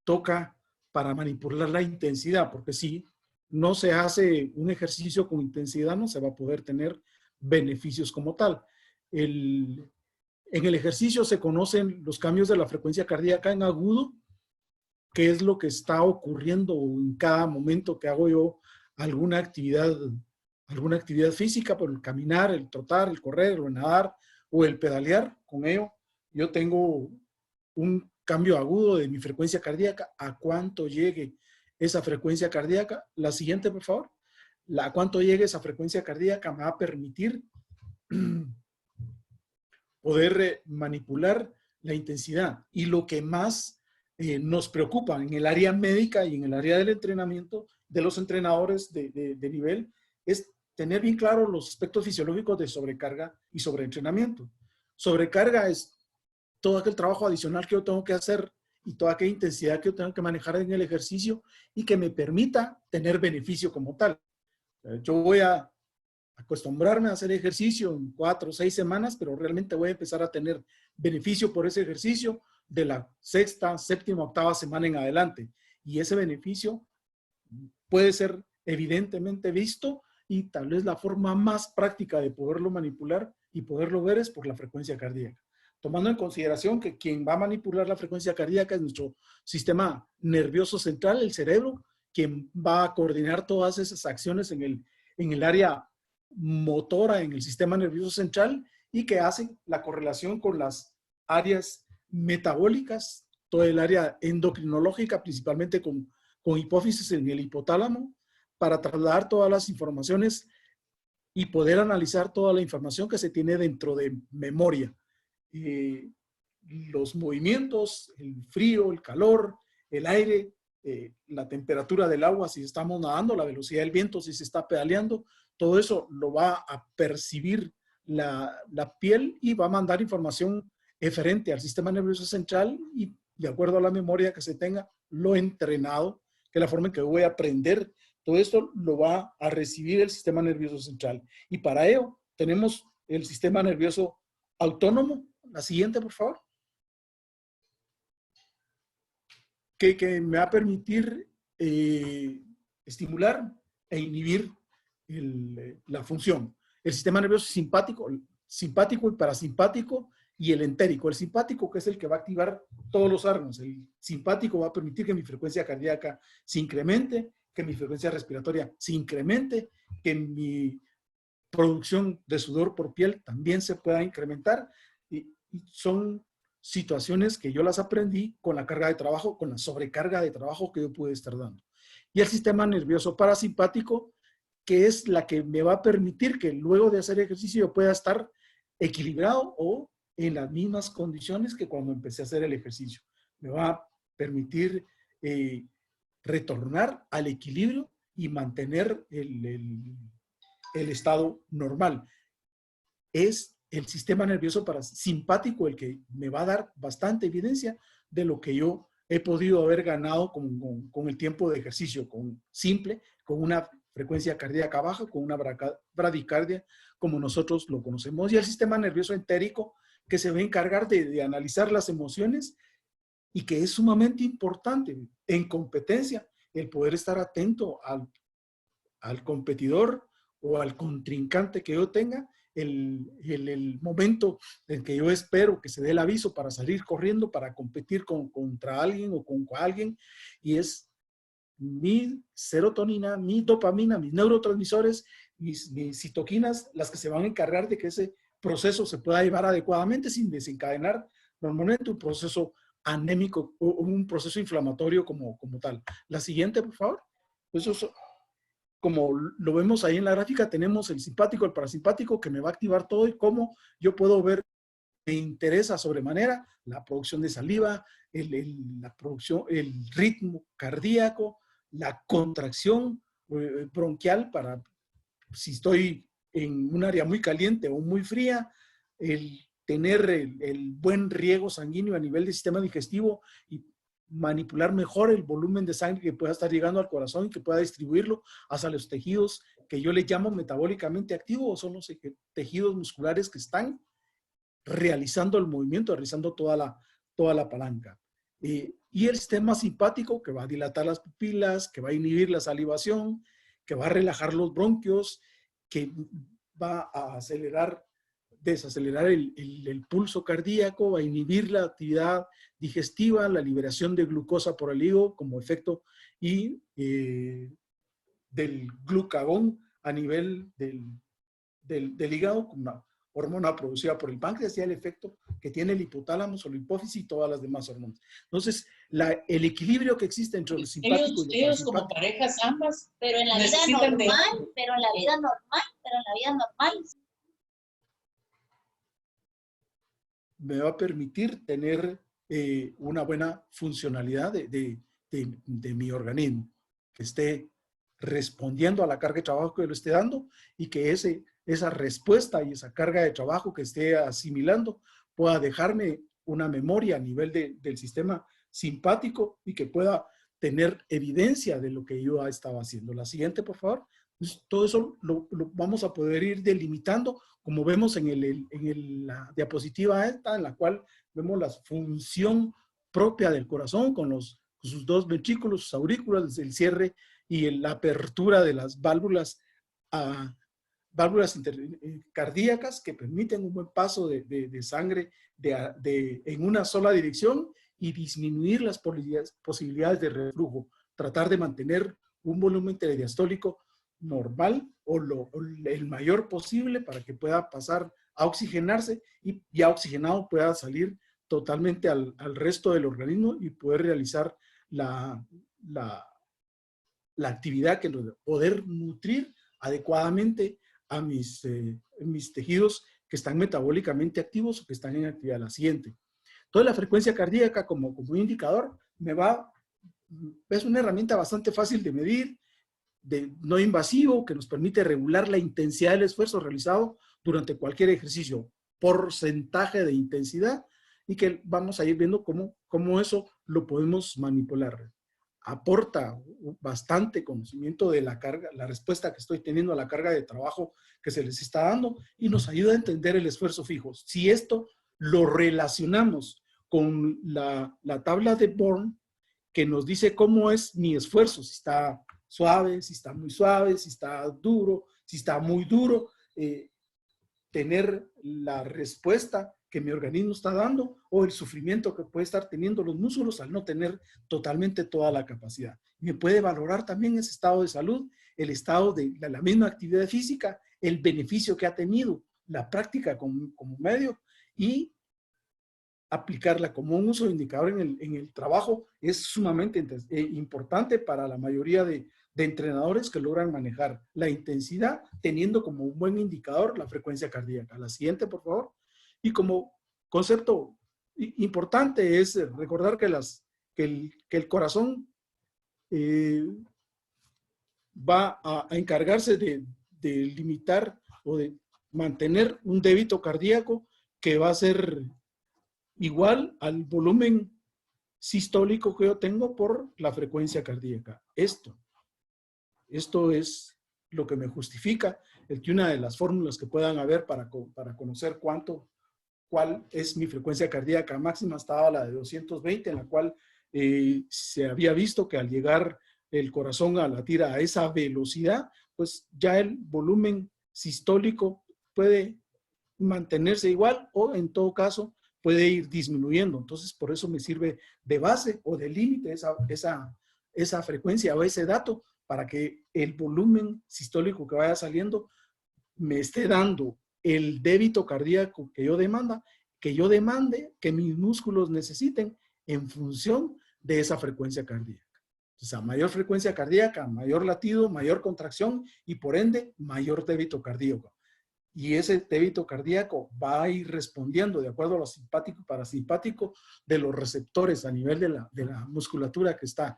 toca para manipular la intensidad, porque si no se hace un ejercicio con intensidad, no se va a poder tener beneficios como tal. En el ejercicio se conocen los cambios de la frecuencia cardíaca en agudo, que es lo que está ocurriendo en cada momento que hago yo alguna actividad física, por el caminar, el trotar, el correr, el nadar o el pedalear. Con ello, yo tengo un cambio agudo de mi frecuencia cardíaca. A cuánto llegue esa frecuencia cardíaca. La siguiente, por favor. A cuánto llegue esa frecuencia cardíaca me va a permitir poder manipular la intensidad. Y lo que más nos preocupa en el área médica y en el área del entrenamiento de los entrenadores de nivel es tener bien claro los aspectos fisiológicos de sobrecarga y sobreentrenamiento. Sobrecarga es todo aquel trabajo adicional que yo tengo que hacer y toda aquella intensidad que yo tengo que manejar en el ejercicio y que me permita tener beneficio como tal. Yo voy a acostumbrarme a hacer ejercicio en 4 o 6 semanas, pero realmente voy a empezar a tener beneficio por ese ejercicio de la sexta, séptima, octava semana en adelante. Y ese beneficio puede ser evidentemente visto y tal vez la forma más práctica de poderlo manipular y poderlo ver es por la frecuencia cardíaca. Tomando en consideración que quien va a manipular la frecuencia cardíaca es nuestro sistema nervioso central, el cerebro, quien va a coordinar todas esas acciones en el área motora, en el sistema nervioso central, y que hacen la correlación con las áreas metabólicas, todo el área endocrinológica, principalmente con hipófisis en el hipotálamo, para trasladar todas las informaciones y poder analizar toda la información que se tiene dentro de memoria. Los movimientos, el frío, el calor, el aire, la temperatura del agua, si estamos nadando, la velocidad del viento, si se está pedaleando, todo eso lo va a percibir la piel y va a mandar información eferente al sistema nervioso central y de acuerdo a la memoria que se tenga, lo entrenado, que es la forma en que voy a aprender, todo esto lo va a recibir el sistema nervioso central. Y para ello tenemos el sistema nervioso autónomo. La siguiente, por favor. Que me va a permitir estimular e inhibir la función. El sistema nervioso simpático y parasimpático y el entérico. El simpático, que es el que va a activar todos los órganos. El simpático va a permitir que mi frecuencia cardíaca se incremente, que mi frecuencia respiratoria se incremente, que mi producción de sudor por piel también se pueda incrementar. Y son situaciones que yo las aprendí con la carga de trabajo, con la sobrecarga de trabajo que yo pude estar dando. Y el sistema nervioso parasimpático, que es la que me va a permitir que luego de hacer ejercicio yo pueda estar equilibrado o en las mismas condiciones que cuando empecé a hacer el ejercicio. Me va a permitir retornar al equilibrio y mantener el estado normal. Es el sistema nervioso parasimpático el que me va a dar bastante evidencia de lo que yo he podido haber ganado con el tiempo de ejercicio, con una frecuencia cardíaca baja, con una bradicardia, como nosotros lo conocemos. Y el sistema nervioso entérico, que se va a encargar de analizar las emociones y que es sumamente importante en competencia el poder estar atento al competidor o al contrincante que yo tenga, el momento en que yo espero que se dé el aviso para salir corriendo, para competir contra alguien o con alguien, y es mi serotonina, mi dopamina, mis neurotransmisores, mis citoquinas, las que se van a encargar de que ese proceso se pueda llevar adecuadamente sin desencadenar normalmente un proceso anémico o un proceso inflamatorio como tal. La siguiente, por favor. Eso es, como lo vemos ahí en la gráfica, tenemos el simpático, el parasimpático, que me va a activar todo y cómo yo puedo ver, me interesa sobremanera la producción de saliva, la producción, el ritmo cardíaco, la contracción bronquial para si estoy en un área muy caliente o muy fría, el tener el buen riego sanguíneo a nivel del sistema digestivo y manipular mejor el volumen de sangre que pueda estar llegando al corazón y que pueda distribuirlo hacia los tejidos que yo le llamo metabólicamente activos, son los tejidos musculares que están realizando el movimiento, realizando toda la palanca. Y el sistema simpático, que va a dilatar las pupilas, que va a inhibir la salivación, que va a relajar los bronquios, que va a acelerar, desacelerar el pulso cardíaco, va a inhibir la actividad digestiva, la liberación de glucosa por el hígado como efecto y del glucagón a nivel del hígado, como una hormona producida por el páncreas, y el efecto que tiene el hipotálamo o la hipófisis y todas las demás hormonas. Entonces, el equilibrio que existe entre lo simpático y lo Ellos como parasimpático. parejas ambas, pero en la vida normal, pero en la vida normal. Me va a permitir tener una buena funcionalidad de mi organismo, que esté respondiendo a la carga de trabajo que le esté dando y que esa respuesta y esa carga de trabajo que esté asimilando pueda dejarme una memoria a nivel del sistema simpático y que pueda tener evidencia de lo que yo estaba haciendo. La siguiente, por favor. Entonces, todo eso lo vamos a poder ir delimitando, como vemos en la diapositiva esta, en la cual vemos la función propia del corazón con sus dos ventrículos, sus aurículas, el cierre y la apertura de las válvulas cardíacas que permiten un buen paso de sangre en una sola dirección y disminuir las posibilidades de reflujo. Tratar de mantener un volumen telediastólico normal o el mayor posible para que pueda pasar a oxigenarse y ya oxigenado pueda salir totalmente al resto del organismo y poder realizar la actividad que nos poder nutrir adecuadamente a mis tejidos que están metabólicamente activos o que están en actividad. La siguiente. Entonces la frecuencia cardíaca como indicador es una herramienta bastante fácil de medir, no invasivo, que nos permite regular la intensidad del esfuerzo realizado durante cualquier ejercicio, porcentaje de intensidad, y que vamos a ir viendo cómo eso lo podemos manipular. Aporta bastante conocimiento de la carga, la respuesta que estoy teniendo a la carga de trabajo que se les está dando y nos ayuda a entender el esfuerzo fijo. Si esto lo relacionamos con la tabla de Born, que nos dice cómo es mi esfuerzo, si está suave, si está muy suave, si está duro, si está muy duro, tener la respuesta que mi organismo está dando o el sufrimiento que puede estar teniendo los músculos al no tener totalmente toda la capacidad. Me puede valorar también ese estado de salud, el estado de la misma actividad física, el beneficio que ha tenido la práctica como medio y aplicarla como un uso de indicador en el trabajo es sumamente importante para la mayoría de entrenadores que logran manejar la intensidad teniendo como un buen indicador la frecuencia cardíaca. La siguiente, por favor. Y como concepto importante es recordar que el corazón va a encargarse de limitar o de mantener un débito cardíaco que va a ser igual al volumen sistólico que yo tengo por la frecuencia cardíaca. Esto es lo que me justifica el que una de las fórmulas que puedan haber para conocer cuál es mi frecuencia cardíaca máxima estaba la de 220, en la cual se había visto que al llegar el corazón a latir a esa velocidad, pues ya el volumen sistólico puede mantenerse igual o en todo caso puede ir disminuyendo. Entonces, por eso me sirve de base o de límite esa frecuencia o ese dato para que el volumen sistólico que vaya saliendo me esté dando el débito cardíaco que yo demande, que mis músculos necesiten en función de esa frecuencia cardíaca. Entonces, a mayor frecuencia cardíaca, mayor latido, mayor contracción y por ende, mayor débito cardíaco. Y ese débito cardíaco va a ir respondiendo de acuerdo a lo simpático y parasimpático de los receptores a nivel de la musculatura que está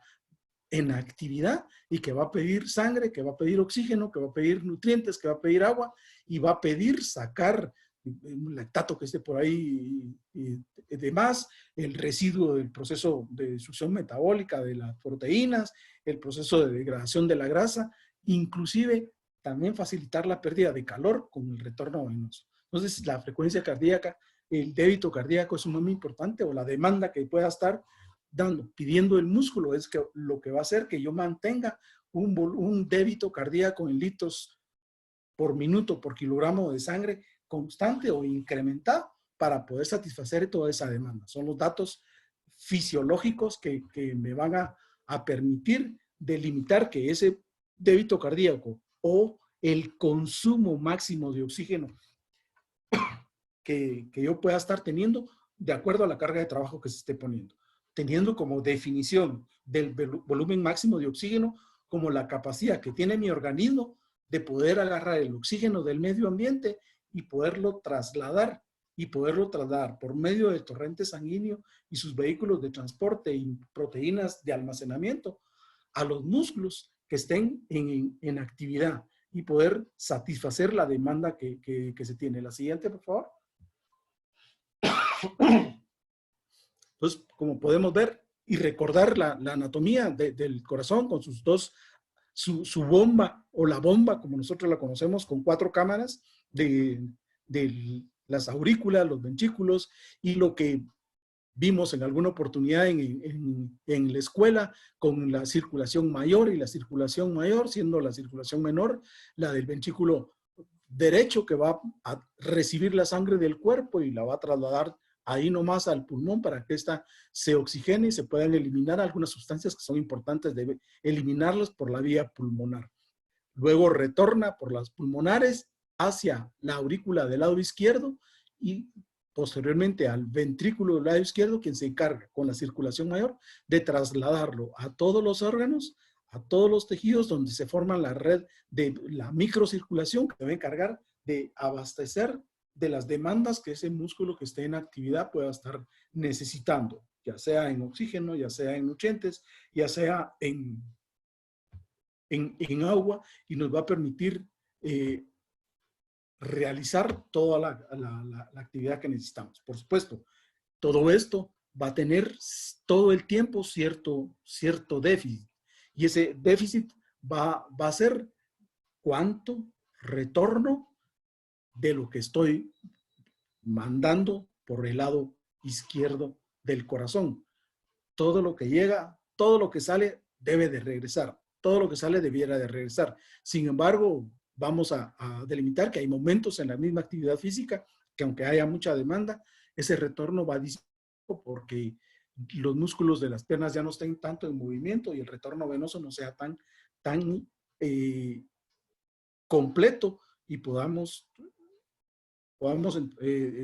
en actividad y que va a pedir sangre, que va a pedir oxígeno, que va a pedir nutrientes, que va a pedir agua y va a pedir sacar un lactato que esté por ahí y demás, el residuo del proceso de destrucción metabólica de las proteínas, el proceso de degradación de la grasa, inclusive también facilitar la pérdida de calor con el retorno venoso. Entonces, la frecuencia cardíaca, el débito cardíaco es muy importante o la demanda que pueda estar pidiendo el músculo, es que lo que va a hacer que yo mantenga un débito cardíaco en litros por minuto, por kilogramo de sangre constante o incrementado para poder satisfacer toda esa demanda. Son los datos fisiológicos que me van a permitir delimitar que ese débito cardíaco o el consumo máximo de oxígeno que yo pueda estar teniendo de acuerdo a la carga de trabajo que se esté poniendo, teniendo como definición del volumen máximo de oxígeno como la capacidad que tiene mi organismo de poder agarrar el oxígeno del medio ambiente y poderlo trasladar por medio del torrente sanguíneo y sus vehículos de transporte y proteínas de almacenamiento a los músculos que estén en actividad y poder satisfacer la demanda que se tiene. La siguiente, por favor. Entonces, como podemos ver y recordar la anatomía del corazón con sus dos, su bomba o la bomba, como nosotros la conocemos, con 4 cámaras de las aurículas, los ventrículos y lo que vimos en alguna oportunidad en la escuela con la circulación mayor y la circulación mayor, siendo la circulación menor la del ventrículo derecho que va a recibir la sangre del cuerpo y la va a trasladar ahí nomás al pulmón para que ésta se oxigene y se puedan eliminar algunas sustancias que son importantes de eliminarlas por la vía pulmonar. Luego retorna por las pulmonares hacia la aurícula del lado izquierdo y posteriormente al ventrículo del lado izquierdo, quien se encarga con la circulación mayor de trasladarlo a todos los órganos, a todos los tejidos donde se forma la red de la microcirculación que debe encargar de abastecer de las demandas que ese músculo que esté en actividad pueda estar necesitando, ya sea en oxígeno, ya sea en nutrientes, ya sea en agua, y nos va a permitir realizar toda la actividad que necesitamos. Por supuesto, todo esto va a tener todo el tiempo cierto déficit, y ese déficit va a ser cuánto retorno de lo que estoy mandando por el lado izquierdo del corazón. Todo lo que llega, todo lo que sale debe de regresar. Todo lo que sale debiera de regresar. Sin embargo, vamos a delimitar que hay momentos en la misma actividad física que aunque haya mucha demanda, ese retorno va a disminuir porque los músculos de las piernas ya no estén tanto en movimiento y el retorno venoso no sea tan completo y podamos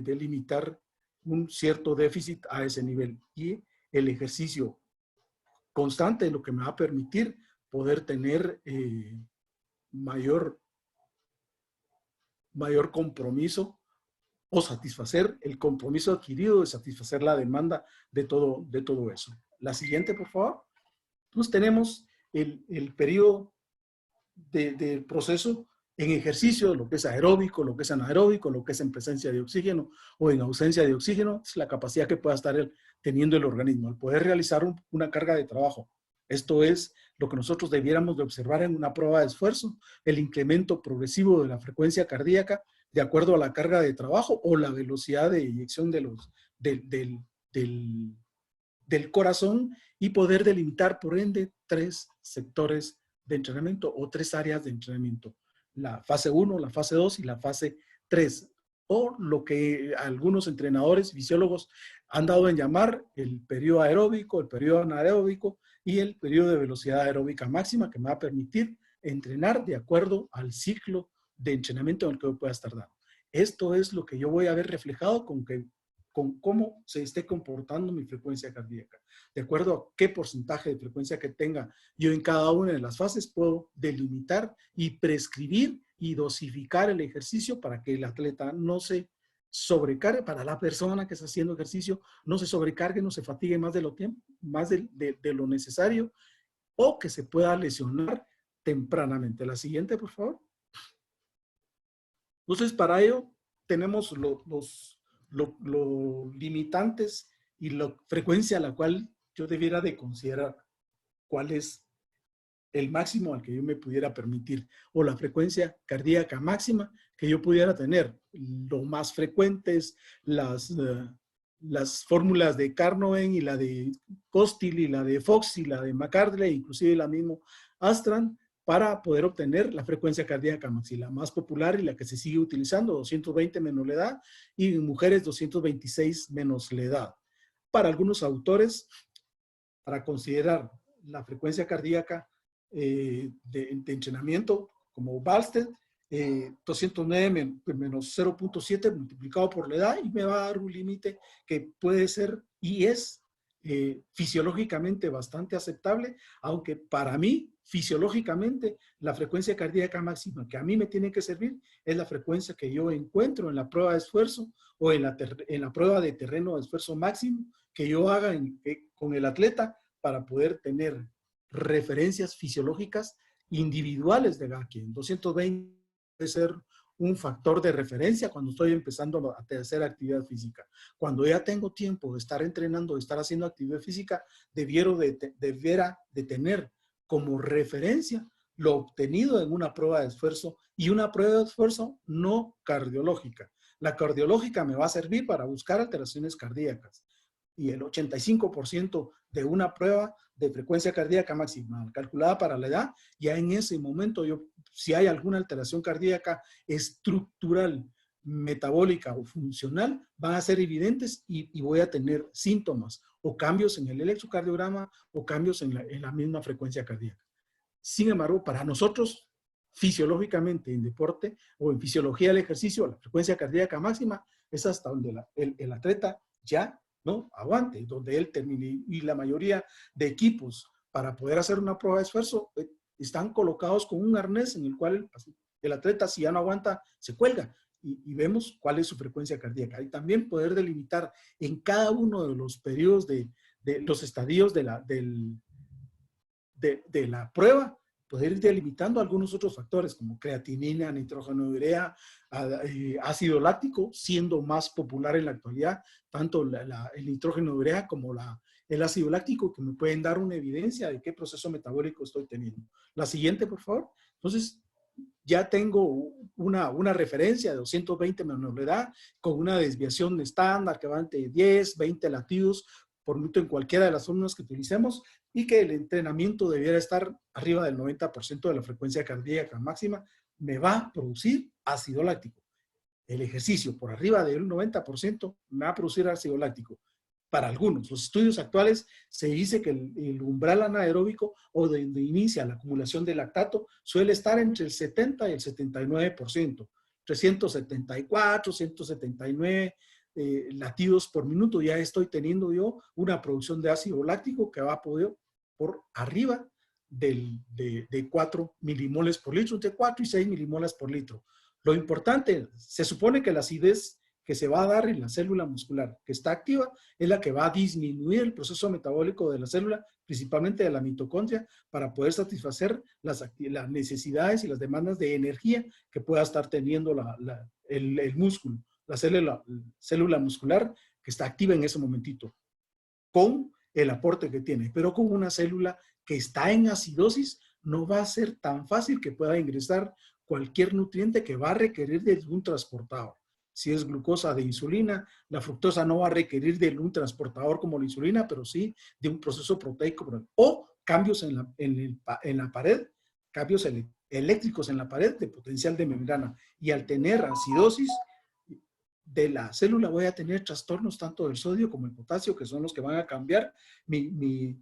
delimitar un cierto déficit a ese nivel. Y el ejercicio constante es lo que me va a permitir poder tener mayor compromiso o satisfacer el compromiso adquirido de satisfacer la demanda de todo eso. La siguiente, por favor. Pues tenemos el periodo del proceso en ejercicio, lo que es aeróbico, lo que es anaeróbico, lo que es en presencia de oxígeno o en ausencia de oxígeno, es la capacidad que pueda estar teniendo el organismo, al poder realizar una carga de trabajo. Esto es lo que nosotros debiéramos de observar en una prueba de esfuerzo, el incremento progresivo de la frecuencia cardíaca de acuerdo a la carga de trabajo o la velocidad de eyección del corazón y poder delimitar, por ende, 3 sectores de entrenamiento o 3 áreas de entrenamiento. La fase 1, la fase 2 y la fase 3. O lo que algunos entrenadores y fisiólogos han dado en llamar el periodo aeróbico, el periodo anaeróbico y el periodo de velocidad aeróbica máxima, que me va a permitir entrenar de acuerdo al ciclo de entrenamiento en el que yo pueda estar dando. Esto es lo que yo voy a ver reflejado con cómo se esté comportando mi frecuencia cardíaca. De acuerdo a qué porcentaje de frecuencia que tenga yo en cada una de las fases, puedo delimitar y prescribir y dosificar el ejercicio para que el atleta no se sobrecargue, para la persona que está haciendo ejercicio, no se sobrecargue, no se fatigue más de lo necesario o que se pueda lesionar tempranamente. La siguiente, por favor. Entonces, para ello tenemos los limitantes y la frecuencia a la cual yo debiera de considerar cuál es el máximo al que yo me pudiera permitir o la frecuencia cardíaca máxima que yo pudiera tener. Lo más frecuentes, las fórmulas de Carnoven y la de Costil y la de Fox y la de McArdle, inclusive la misma Astran, para poder obtener la frecuencia cardíaca máxima, la más popular y la que se sigue utilizando, 220 menos la edad, y en mujeres 226 menos la edad. Para algunos autores, para considerar la frecuencia cardíaca de entrenamiento, como Balsted, 209 menos 0.7 multiplicado por la edad, y me va a dar un límite que puede ser y es fisiológicamente bastante aceptable, aunque para mí, fisiológicamente, la frecuencia cardíaca máxima que a mí me tiene que servir es la frecuencia que yo encuentro en la prueba de esfuerzo o en la prueba de terreno de esfuerzo máximo que yo haga con el atleta para poder tener referencias fisiológicas individuales de cada quien. 220 puede ser un factor de referencia cuando estoy empezando a hacer actividad física. Cuando ya tengo tiempo de estar entrenando, de estar haciendo actividad física, debiera de tener como referencia lo obtenido en una prueba de esfuerzo, y una prueba de esfuerzo no cardiológica. La cardiológica me va a servir para buscar alteraciones cardíacas, y el 85% de una prueba de frecuencia cardíaca máxima calculada para la edad, ya en ese momento si hay alguna alteración cardíaca estructural, metabólica o funcional, van a ser evidentes y voy a tener síntomas o cambios en el electrocardiograma o cambios en la misma frecuencia cardíaca. Sin embargo, para nosotros, fisiológicamente en deporte o en fisiología del ejercicio, la frecuencia cardíaca máxima es hasta donde el atleta ya no aguante, donde él termine. Y la mayoría de equipos para poder hacer una prueba de esfuerzo están colocados con un arnés en el cual el atleta, si ya no aguanta, se cuelga y vemos cuál es su frecuencia cardíaca. Y también poder delimitar en cada uno de los periodos de los estadios de la prueba, poder ir delimitando algunos otros factores como creatinina, nitrógeno de urea, ácido láctico, siendo más popular en la actualidad tanto el nitrógeno de urea como el ácido láctico, que me pueden dar una evidencia de qué proceso metabólico estoy teniendo. La siguiente, por favor. Entonces, ya tengo una referencia de 220 menos la edad con una desviación estándar que va entre 10, 20 latidos por minuto en cualquiera de las fórmulas que utilicemos, y que el entrenamiento debiera estar arriba del 90% de la frecuencia cardíaca máxima, me va a producir ácido láctico. El ejercicio por arriba del 90% me va a producir ácido láctico. Para algunos, los estudios actuales se dice que el umbral anaeróbico o donde inicia la acumulación de lactato suele estar entre el 70 y el 79%. 374, 179 latidos por minuto, ya estoy teniendo yo una producción de ácido láctico que va a poder por arriba de 4 milimoles por litro, entre 4 y 6 milimoles por litro. Lo importante, se supone que la acidez que se va a dar en la célula muscular que está activa es la que va a disminuir el proceso metabólico de la célula, principalmente de la mitocondria, para poder satisfacer las necesidades y las demandas de energía que pueda estar teniendo el músculo, la célula muscular que está activa en ese momentito, con el aporte que tiene. Pero con una célula que está en acidosis, no va a ser tan fácil que pueda ingresar cualquier nutriente que va a requerir de un transportador. Si es glucosa de insulina, la fructosa no va a requerir de un transportador como la insulina, pero sí de un proceso proteico. O cambios en la pared, cambios eléctricos en la pared de potencial de membrana. Y al tener acidosis de la célula voy a tener trastornos tanto del sodio como el potasio, que son los que van a cambiar mi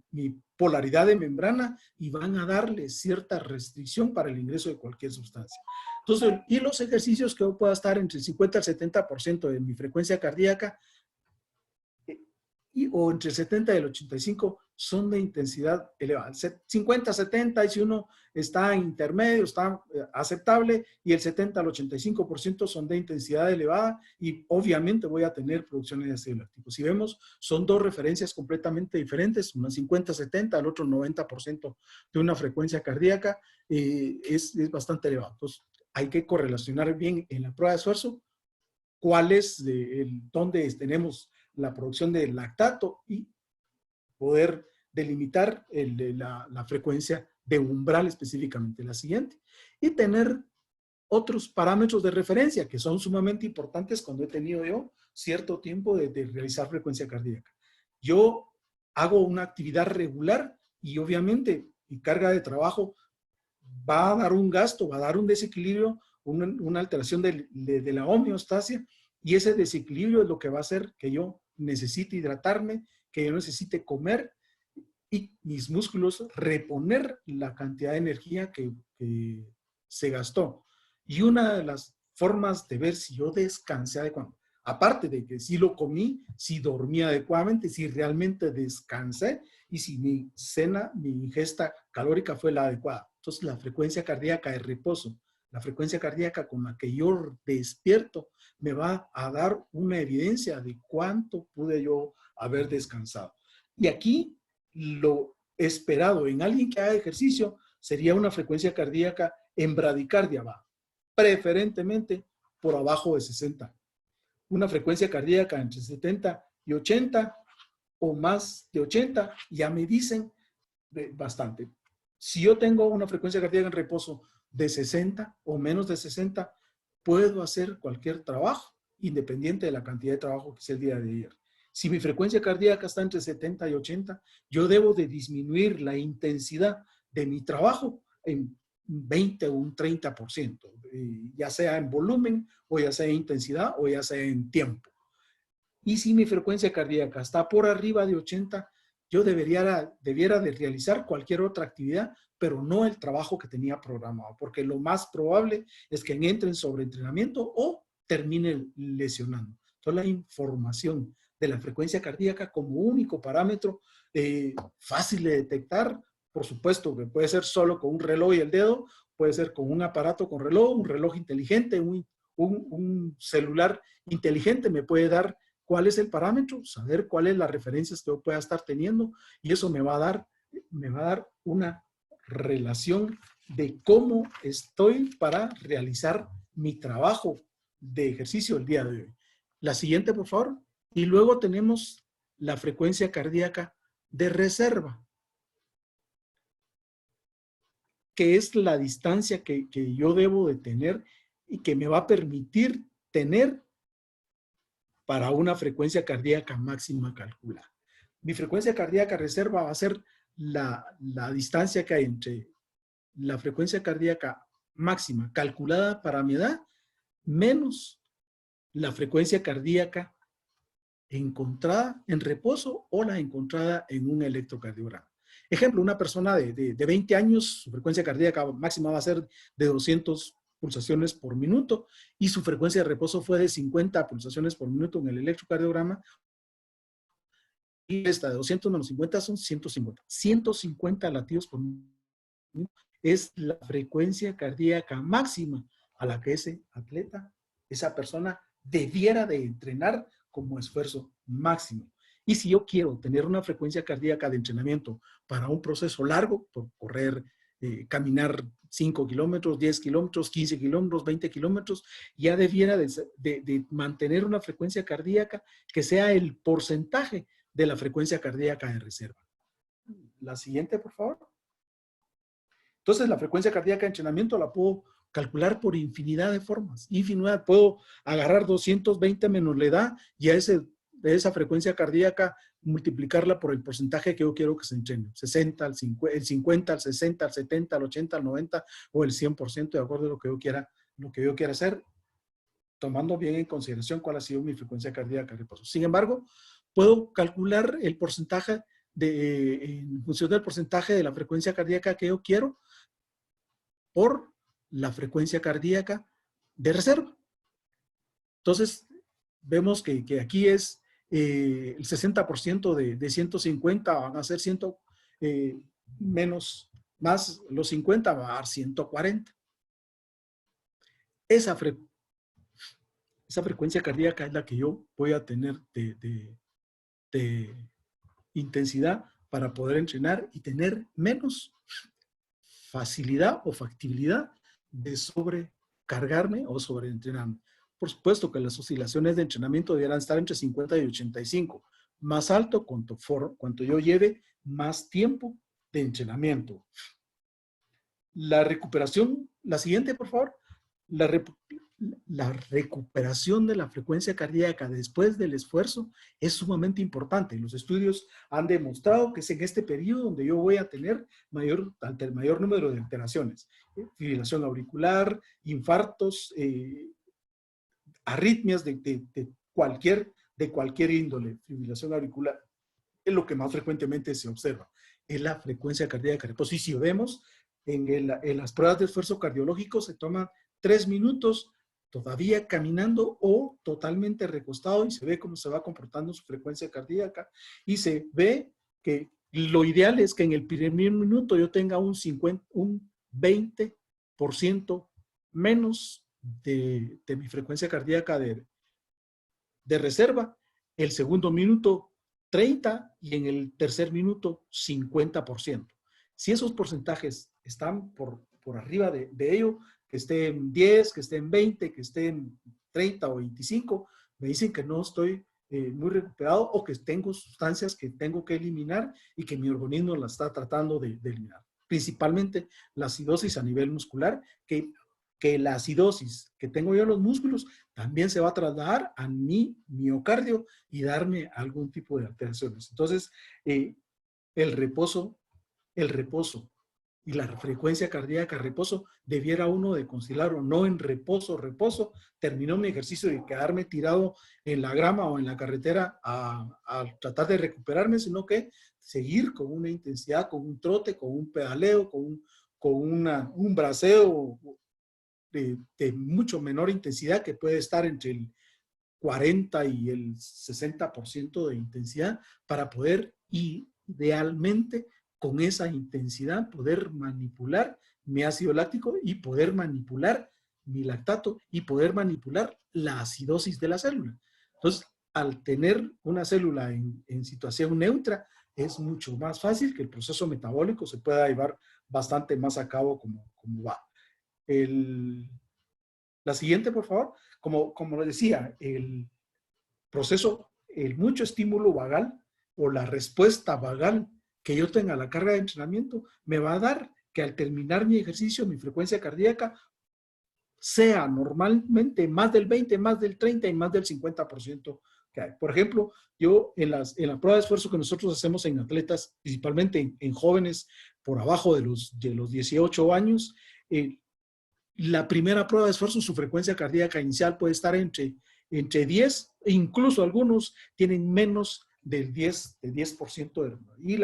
polaridad de membrana y van a darle cierta restricción para el ingreso de cualquier sustancia. Entonces, y los ejercicios que yo pueda estar entre el 50 al 70% de mi frecuencia cardíaca o entre el 70 y el 85 son de intensidad elevada. 50, 70, y si uno está intermedio, está aceptable, y el 70 al 85% son de intensidad elevada, y obviamente voy a tener producciones de ácido láctico. Si vemos, son dos referencias completamente diferentes, una 50, 70, el otro 90% de una frecuencia cardíaca, es bastante elevado. Entonces, hay que correlacionar bien en la prueba de esfuerzo cuál es dónde tenemos la producción de lactato y poder delimitar la frecuencia de umbral específicamente, la siguiente. Y tener otros parámetros de referencia que son sumamente importantes cuando he tenido yo cierto tiempo de realizar frecuencia cardíaca. Yo hago una actividad regular y obviamente mi carga de trabajo va a dar un gasto, va a dar un desequilibrio, una alteración de la homeostasia, y ese desequilibrio es lo que va a hacer que yo necesite hidratarme, que yo necesite comer y mis músculos reponer la cantidad de energía que se gastó. Y una de las formas de ver si yo descansé adecuadamente, aparte de que si lo comí, si dormí adecuadamente, si realmente descansé y si mi cena, mi ingesta calórica fue la adecuada. Entonces, la frecuencia cardíaca de reposo, la frecuencia cardíaca con la que yo despierto, me va a dar una evidencia de cuánto pude yo haber descansado. Y aquí lo esperado en alguien que haga ejercicio sería una frecuencia cardíaca en bradicardia baja, preferentemente por abajo de 60. Una frecuencia cardíaca entre 70 y 80 o más de 80, ya me dicen bastante. Si yo tengo una frecuencia cardíaca en reposo de 60 o menos de 60, puedo hacer cualquier trabajo, independiente de la cantidad de trabajo que hice el día de ayer. Si mi frecuencia cardíaca está entre 70 y 80, yo debo de disminuir la intensidad de mi trabajo en 20 o un 30%, ya sea en volumen o ya sea en intensidad o ya sea en tiempo. Y si mi frecuencia cardíaca está por arriba de 80, yo debiera de realizar cualquier otra actividad, pero no el trabajo que tenía programado, porque lo más probable es que entre en sobreentrenamiento o termine lesionando. Entonces, la información de la frecuencia cardíaca como único parámetro fácil de detectar, por supuesto que puede ser solo con un reloj y el dedo, puede ser con un aparato con reloj, un reloj inteligente, un celular inteligente me puede dar cuál es el parámetro, saber cuál es la referencia que yo pueda estar teniendo, y eso me va a dar una relación de cómo estoy para realizar mi trabajo de ejercicio el día de hoy. La siguiente, por favor. Y luego tenemos la frecuencia cardíaca de reserva, que es la distancia que yo debo de tener y que me va a permitir tener para una frecuencia cardíaca máxima calculada. Mi frecuencia cardíaca reserva va a ser la distancia que hay entre la frecuencia cardíaca máxima calculada para mi edad menos la frecuencia cardíaca encontrada en reposo o la encontrada en un electrocardiograma. Ejemplo, una persona de 20 años, su frecuencia cardíaca máxima va a ser de 200 pulsaciones por minuto y su frecuencia de reposo fue de 50 pulsaciones por minuto en el electrocardiograma. Y esta de 200 menos 50 son 150. 150 latidos por minuto es la frecuencia cardíaca máxima a la que ese atleta, esa persona, debiera de entrenar como esfuerzo máximo. Y si yo quiero tener una frecuencia cardíaca de entrenamiento para un proceso largo, por correr, caminar 5 kilómetros, 10 kilómetros, 15 kilómetros, 20 kilómetros, ya debiera de mantener una frecuencia cardíaca que sea el porcentaje de la frecuencia cardíaca de reserva. La siguiente, por favor. Entonces, la frecuencia cardíaca de entrenamiento la puedo calcular por infinidad de formas. Infinidad. Puedo agarrar 220 menos la edad y a esa frecuencia cardíaca multiplicarla por el porcentaje que yo quiero que se entrene. 60, el 50, el 60, el 70, el 80, el 90 o el 100% de acuerdo a lo que yo quiera hacer, tomando bien en consideración cuál ha sido mi frecuencia cardíaca de reposo. Sin embargo, puedo calcular el porcentaje en función del porcentaje de la frecuencia cardíaca que yo quiero por la frecuencia cardíaca de reserva. Entonces, vemos que aquí es el 60% de 150 van a ser menos más los 50 va a dar 140. Esa frecuencia cardíaca es la que yo voy a tener de intensidad para poder entrenar y tener menos facilidad o factibilidad de sobrecargarme o sobreentrenarme. Por supuesto que las oscilaciones de entrenamiento deberán estar entre 50 y 85. Más alto cuanto yo lleve más tiempo de entrenamiento. La recuperación, la siguiente, por favor. la recuperación de la frecuencia cardíaca después del esfuerzo es sumamente importante. Los estudios han demostrado que es en este periodo donde yo voy a tener mayor número de alteraciones. Fibrilación auricular, infartos, arritmias de cualquier índole. Fibrilación auricular es lo que más frecuentemente se observa. Es la frecuencia cardíaca de reposo. Y si vemos, en las pruebas de esfuerzo cardiológico se toman 3 minutos todavía caminando o totalmente recostado y se ve cómo se va comportando su frecuencia cardíaca y se ve que lo ideal es que en el primer minuto yo tenga un 20% menos de mi frecuencia cardíaca de reserva, el segundo minuto 30% y en el tercer minuto 50%. Si esos porcentajes están por arriba de ello, que esté en 10, que esté en 20, que esté en 30 o 25, me dicen que no estoy muy recuperado o que tengo sustancias que tengo que eliminar y que mi organismo la está tratando de eliminar. Principalmente la acidosis a nivel muscular, que la acidosis que tengo yo en los músculos también se va a trasladar a mi miocardio y darme algún tipo de alteraciones. Entonces, el reposo y la frecuencia cardíaca reposo debiera uno de considerarlo, no en reposo, terminó mi ejercicio de quedarme tirado en la grama o en la carretera a tratar de recuperarme, sino que seguir con una intensidad, con un trote, con un pedaleo, con un braceo de mucho menor intensidad, que puede estar entre el 40 y el 60% de intensidad, para poder idealmente con esa intensidad poder manipular mi ácido láctico y poder manipular mi lactato y poder manipular la acidosis de la célula. Entonces, al tener una célula en situación neutra, es mucho más fácil que el proceso metabólico se pueda llevar bastante más a cabo como va. La siguiente, por favor. Como les decía, el proceso, el mucho estímulo vagal o la respuesta vagal que yo tenga a la carga de entrenamiento me va a dar que al terminar mi ejercicio, mi frecuencia cardíaca sea normalmente más del 20, más del 30 y más del 50% que hay. Por ejemplo, yo en la prueba de esfuerzo que nosotros hacemos en atletas, principalmente en jóvenes por abajo de los 18 años, la primera prueba de esfuerzo, su frecuencia cardíaca inicial puede estar entre 10, e incluso algunos tienen menos del 10%, y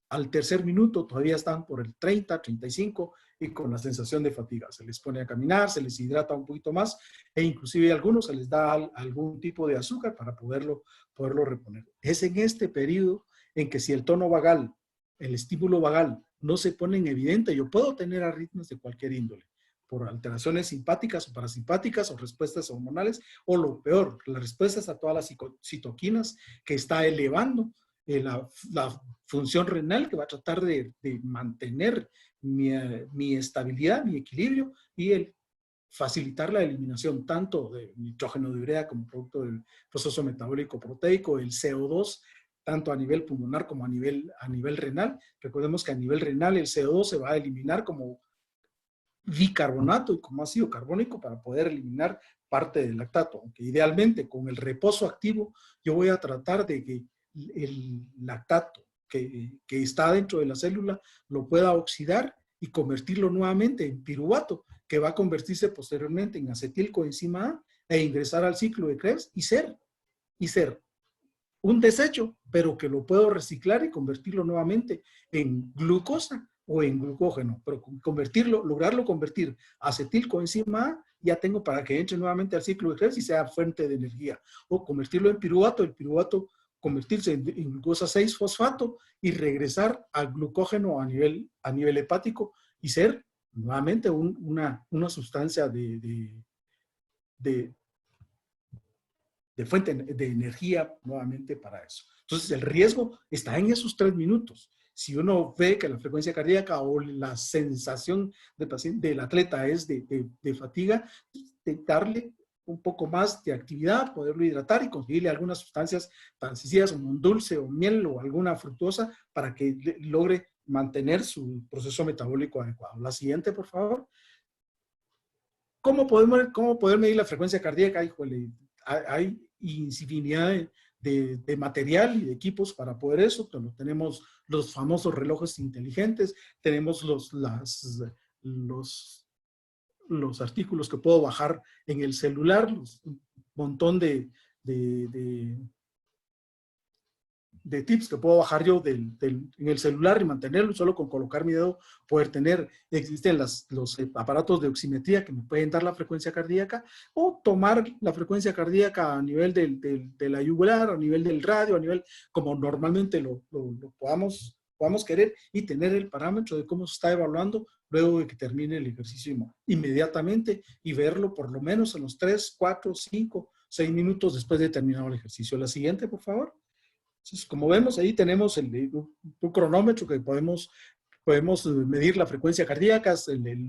al tercer minuto todavía están por el 30, 35 y con la sensación de fatiga. Se les pone a caminar, se les hidrata un poquito más e inclusive a algunos se les da algún tipo de azúcar para poderlo reponer. Es en este periodo en que si el tono vagal, el estímulo vagal no se pone en evidente, yo puedo tener arritmias de cualquier índole, por alteraciones simpáticas o parasimpáticas o respuestas hormonales, o lo peor, las respuestas a todas las citoquinas que está elevando la función renal, que va a tratar de mantener mi estabilidad, mi equilibrio y el facilitar la eliminación tanto de nitrógeno de urea como producto del proceso metabólico proteico, el CO2, tanto a nivel pulmonar como a nivel renal. Recordemos que a nivel renal el CO2 se va a eliminar como bicarbonato y como ácido carbónico para poder eliminar parte del lactato, aunque idealmente con el reposo activo yo voy a tratar de que el lactato que está dentro de la célula lo pueda oxidar y convertirlo nuevamente en piruvato, que va a convertirse posteriormente en acetilcoenzima A e ingresar al ciclo de Krebs y ser un desecho, pero que lo puedo reciclar y convertirlo nuevamente en glucosa o en glucógeno, pero lograrlo convertir acetilcoenzima A, ya tengo para que entre nuevamente al ciclo de Krebs y sea fuente de energía, o convertirlo en piruvato, el piruvato convertirse en glucosa 6-fosfato y regresar al glucógeno a nivel hepático y ser nuevamente una sustancia de fuente de energía nuevamente para eso. Entonces el riesgo está en esos 3 minutos. Si uno ve que la frecuencia cardíaca o la sensación del atleta es de fatiga, darle un poco más de actividad, poderlo hidratar y conseguirle algunas sustancias tan sencillas como un dulce o miel o alguna fructuosa para que logre mantener su proceso metabólico adecuado. La siguiente, por favor. cómo poder medir la frecuencia cardíaca? Híjole, hay infinidad de material y de equipos para poder eso. Tenemos los famosos relojes inteligentes, tenemos los artículos que puedo bajar en el celular, un montón de tips que puedo bajar yo en el celular y mantenerlo, solo con colocar mi dedo poder tener. Existen los aparatos de oximetría que me pueden dar la frecuencia cardíaca, o tomar la frecuencia cardíaca a nivel de la yugular, a nivel del radio, a nivel como normalmente lo podamos querer, y tener el parámetro de cómo se está evaluando luego de que termine el ejercicio inmediatamente, y verlo por lo menos en los 3, 4, 5, 6 minutos después de terminado el ejercicio. La siguiente, por favor. Entonces, como vemos, ahí tenemos un cronómetro que podemos medir la frecuencia cardíaca,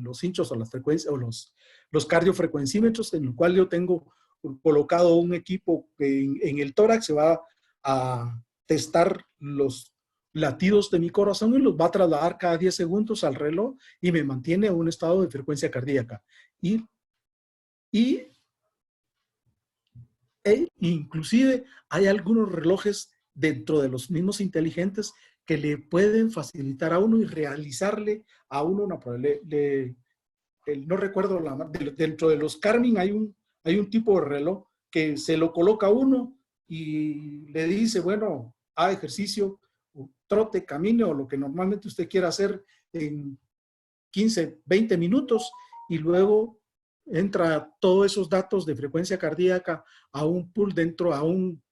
los hinchos o las frecuencias, o los cardiofrecuencímetros, en el cual yo tengo colocado un equipo que en el tórax se va a testar los latidos de mi corazón y los va a trasladar cada 10 segundos al reloj y me mantiene en un estado de frecuencia cardíaca. Inclusive hay algunos relojes dentro de los mismos inteligentes que le pueden facilitar a uno y realizarle a uno una prueba. No recuerdo dentro de los Garmin hay un tipo de reloj que se lo coloca a uno y le dice, bueno, haga ejercicio, trote, camine o lo que normalmente usted quiera hacer en 15, 20 minutos, y luego entra todos esos datos de frecuencia cardíaca a un pool a un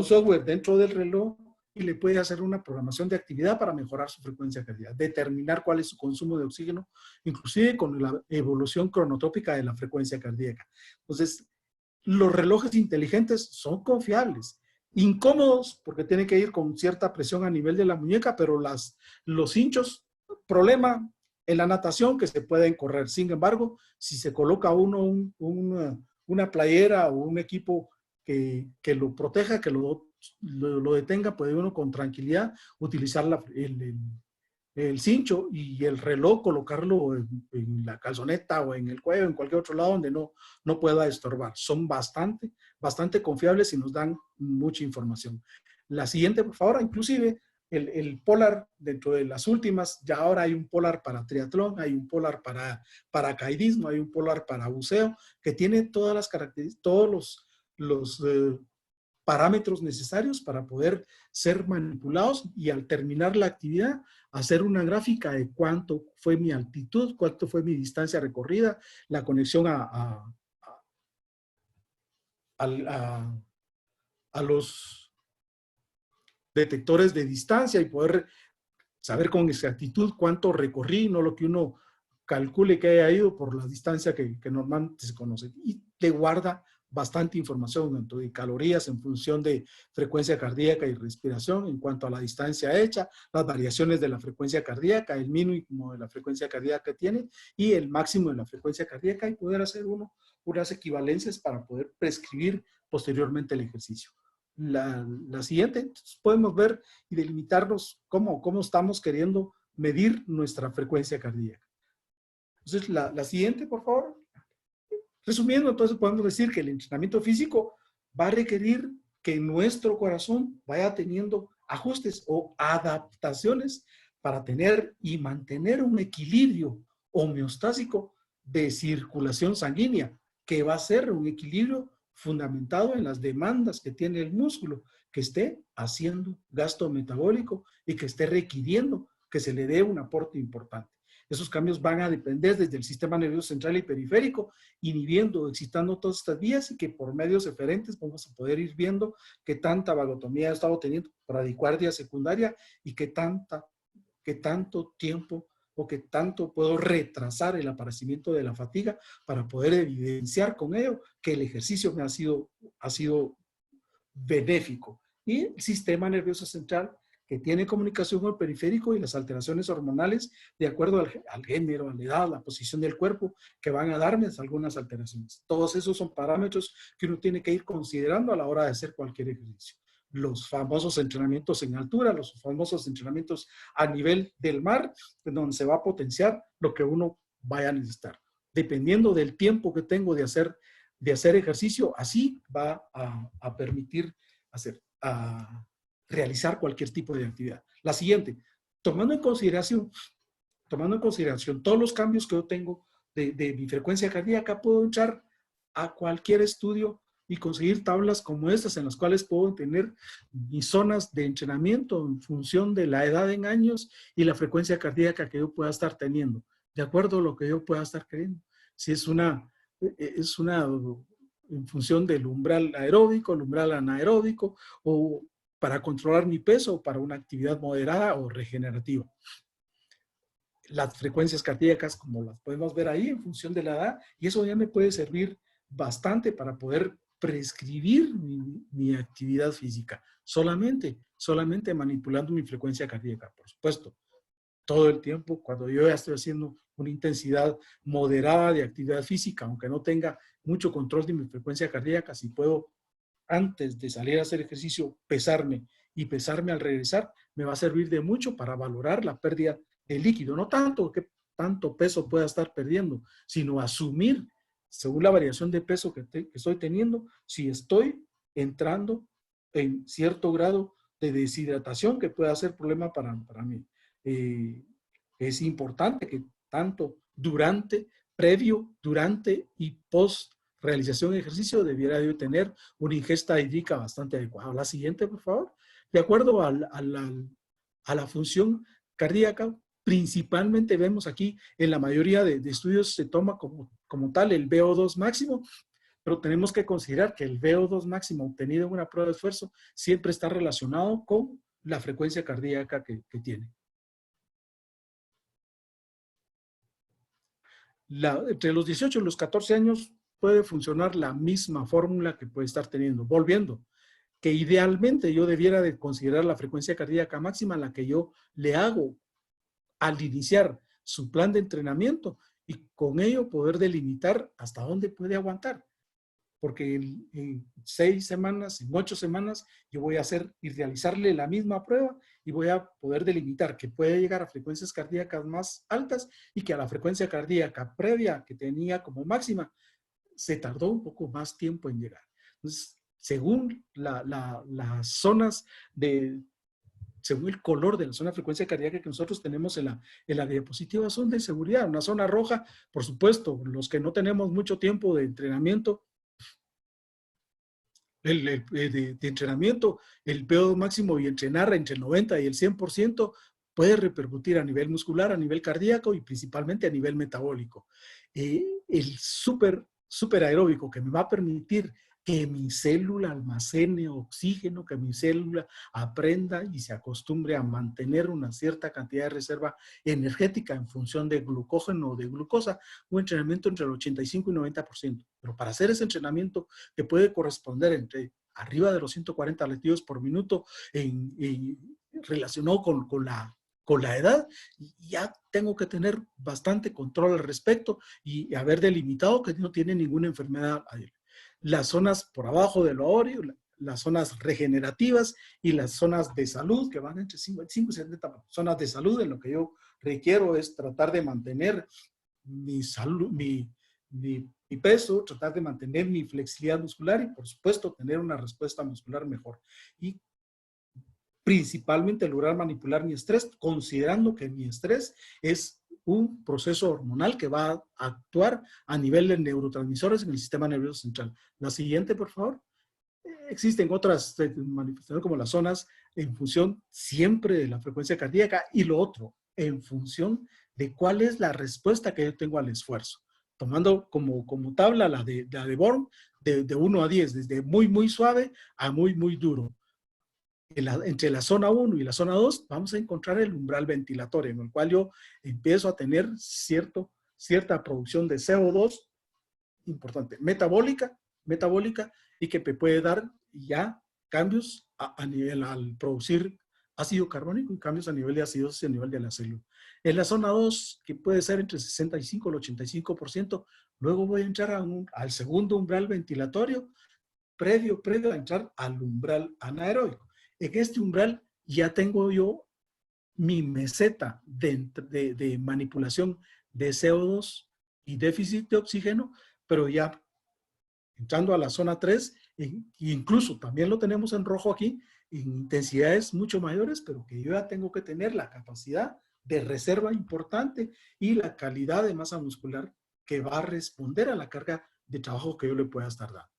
software dentro del reloj, y le puede hacer una programación de actividad para mejorar su frecuencia cardíaca, determinar cuál es su consumo de oxígeno, inclusive con la evolución cronotrópica de la frecuencia cardíaca. Entonces, los relojes inteligentes son confiables, incómodos porque tienen que ir con cierta presión a nivel de la muñeca, pero los hinchos, problema en la natación que se pueden correr. Sin embargo, si se coloca uno una playera o un equipo que lo proteja, que lo detenga, puede uno con tranquilidad utilizar el cincho y el reloj, colocarlo en la calzoneta o en el cuello, en cualquier otro lado donde no pueda estorbar. Son bastante confiables y nos dan mucha información. La siguiente, por favor. Inclusive el Polar, dentro de las últimas, ya ahora hay un Polar para triatlón, hay un Polar para paracaidismo, hay un Polar para buceo, que tiene todas las características, todos los parámetros necesarios para poder ser manipulados, y al terminar la actividad hacer una gráfica de cuánto fue mi altitud, cuánto fue mi distancia recorrida, la conexión a los detectores de distancia, y poder saber con exactitud cuánto recorrí, no lo que uno calcule que haya ido por la distancia que normalmente se conoce. Y te guarda bastante información dentro de calorías en función de frecuencia cardíaca y respiración, en cuanto a la distancia hecha, las variaciones de la frecuencia cardíaca, el mínimo de la frecuencia cardíaca que tiene y el máximo de la frecuencia cardíaca, y poder hacer unas equivalencias para poder prescribir posteriormente el ejercicio. La siguiente, entonces podemos ver y delimitarnos cómo estamos queriendo medir nuestra frecuencia cardíaca. Entonces, la siguiente, por favor. Resumiendo, entonces podemos decir que el entrenamiento físico va a requerir que nuestro corazón vaya teniendo ajustes o adaptaciones para tener y mantener un equilibrio homeostásico de circulación sanguínea, que va a ser un equilibrio fundamentado en las demandas que tiene el músculo, que esté haciendo gasto metabólico y que esté requiriendo que se le dé un aporte importante. Esos cambios van a depender desde el sistema nervioso central y periférico, inhibiendo, excitando todas estas vías, y que por medios eferentes vamos a poder ir viendo qué tanta vagotomía he estado teniendo, bradicardia secundaria, y qué tanto tiempo o qué tanto puedo retrasar el aparecimiento de la fatiga, para poder evidenciar con ello que el ejercicio me ha sido benéfico. Y el sistema nervioso central, que tiene comunicación con el periférico, y las alteraciones hormonales de acuerdo al género, a la edad, a la posición del cuerpo, que van a darme algunas alteraciones. Todos esos son parámetros que uno tiene que ir considerando a la hora de hacer cualquier ejercicio. Los famosos entrenamientos en altura, los famosos entrenamientos a nivel del mar, en donde se va a potenciar lo que uno vaya a necesitar. dependiendo del tiempo que tengo de hacer ejercicio, así va a permitir realizar cualquier tipo de actividad. La siguiente, tomando en consideración todos los cambios que yo tengo de mi frecuencia cardíaca, puedo entrar a cualquier estudio y conseguir tablas como estas en las cuales puedo tener mis zonas de entrenamiento en función de la edad en años y la frecuencia cardíaca que yo pueda estar teniendo, de acuerdo a lo que yo pueda estar queriendo. Si es una en función del umbral aeróbico, el umbral anaeróbico, o para controlar mi peso, o para una actividad moderada o regenerativa. Las frecuencias cardíacas, como las podemos ver ahí, en función de la edad, y eso ya me puede servir bastante para poder prescribir mi actividad física, solamente manipulando mi frecuencia cardíaca, por supuesto. Todo el tiempo, cuando yo ya estoy haciendo una intensidad moderada de actividad física, aunque no tenga mucho control de mi frecuencia cardíaca, si puedo, antes de salir a hacer ejercicio, pesarme y pesarme al regresar, me va a servir de mucho para valorar la pérdida de líquido. No tanto que tanto peso pueda estar perdiendo, sino asumir, según la variación de peso que estoy teniendo, si estoy entrando en cierto grado de deshidratación que pueda ser problema para mí. Es importante que tanto previo, durante y post realización de ejercicio debiera de tener una ingesta hídrica bastante adecuada. La siguiente, por favor. De acuerdo a la función cardíaca, principalmente vemos aquí en la mayoría de estudios se toma como tal el VO2 máximo, pero tenemos que considerar que el VO2 máximo obtenido en una prueba de esfuerzo siempre está relacionado con la frecuencia cardíaca que tiene. Entre los 18 y los 14 años puede funcionar la misma fórmula que puede estar teniendo. Volviendo, que idealmente yo debiera de considerar la frecuencia cardíaca máxima la que yo le hago al iniciar su plan de entrenamiento y con ello poder delimitar hasta dónde puede aguantar. Porque en 6 semanas, en 8 semanas, yo voy a hacer y realizarle la misma prueba y voy a poder delimitar que puede llegar a frecuencias cardíacas más altas y que a la frecuencia cardíaca previa que tenía como máxima se tardó un poco más tiempo en llegar. Entonces, según las zonas según el color de la zona de frecuencia cardíaca que nosotros tenemos en la diapositiva, son de seguridad. Una zona roja, por supuesto, los que no tenemos mucho tiempo de entrenamiento, de entrenamiento, el VO2 máximo y entrenar entre el 90 y el 100% puede repercutir a nivel muscular, a nivel cardíaco y principalmente a nivel metabólico. El súper aeróbico que me va a permitir que mi célula almacene oxígeno, que mi célula aprenda y se acostumbre a mantener una cierta cantidad de reserva energética en función de glucógeno o de glucosa, un entrenamiento entre el 85 y 90%. Pero para hacer ese entrenamiento que puede corresponder entre arriba de los 140 latidos por minuto relacionado con la edad, ya tengo que tener bastante control al respecto y haber delimitado que no tiene ninguna enfermedad. Las zonas por abajo del ovario, las zonas regenerativas y las zonas de salud, que van entre 55 y 70 zonas de salud, en lo que yo requiero es tratar de mantener mi salud, mi peso, tratar de mantener mi flexibilidad muscular y, por supuesto, tener una respuesta muscular mejor. Y principalmente lograr manipular mi estrés, considerando que mi estrés es un proceso hormonal que va a actuar a nivel de neurotransmisores en el sistema nervioso central. La siguiente, por favor. Existen otras manifestaciones como las zonas en función siempre de la frecuencia cardíaca y lo otro, en función de cuál es la respuesta que yo tengo al esfuerzo. Tomando como tabla la de Born de 1 a 10, desde muy, muy suave a muy, muy duro. Entre la zona 1 y la zona 2 vamos a encontrar el umbral ventilatorio, en el cual yo empiezo a tener cierta producción de CO2 importante, metabólica, y que me puede dar ya cambios a nivel al producir ácido carbónico y cambios a nivel de acidosis y a nivel de la célula. En la zona 2, que puede ser entre 65 y el 85%, luego voy a entrar al segundo umbral ventilatorio, previo a entrar al umbral anaeróbico. En este umbral ya tengo yo mi meseta de manipulación de CO2 y déficit de oxígeno, pero ya entrando a la zona 3, incluso también lo tenemos en rojo aquí, en intensidades mucho mayores, pero que yo ya tengo que tener la capacidad de reserva importante y la calidad de masa muscular que va a responder a la carga de trabajo que yo le pueda estar dando.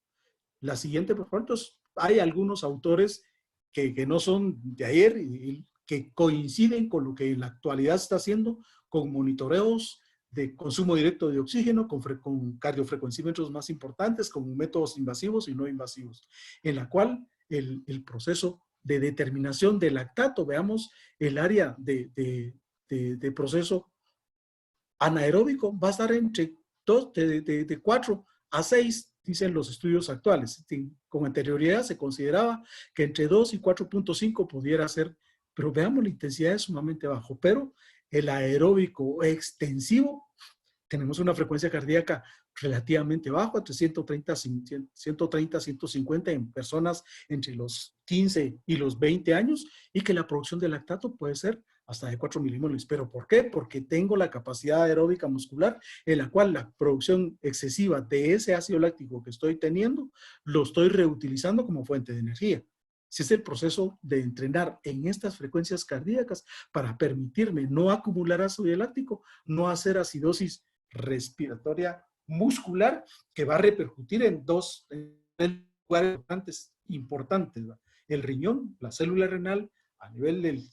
La siguiente, por favor. Entonces, hay algunos autores que no son de ayer y que coinciden con lo que en la actualidad se está haciendo con monitoreos de consumo directo de oxígeno, con cardiofrecuencímetros más importantes, con métodos invasivos y no invasivos, en la cual el proceso de determinación del lactato, veamos el área de proceso anaeróbico, va a estar entre de 4 a 6, dicen los estudios actuales. Con anterioridad se consideraba que entre 2 y 4.5 pudiera ser, pero veamos, la intensidad es sumamente bajo, pero el aeróbico extensivo, tenemos una frecuencia cardíaca relativamente baja, entre 130 a 150 en personas entre los 15 y los 20 años, y que la producción de lactato puede ser hasta de 4 milimoles. ¿Pero por qué? Porque tengo la capacidad aeróbica muscular en la cual la producción excesiva de ese ácido láctico que estoy teniendo, lo estoy reutilizando como fuente de energía. Ese es el proceso de entrenar en estas frecuencias cardíacas para permitirme no acumular ácido láctico, no hacer acidosis respiratoria muscular, que va a repercutir en dos lugares importantes, ¿va? El riñón, la célula renal, a nivel del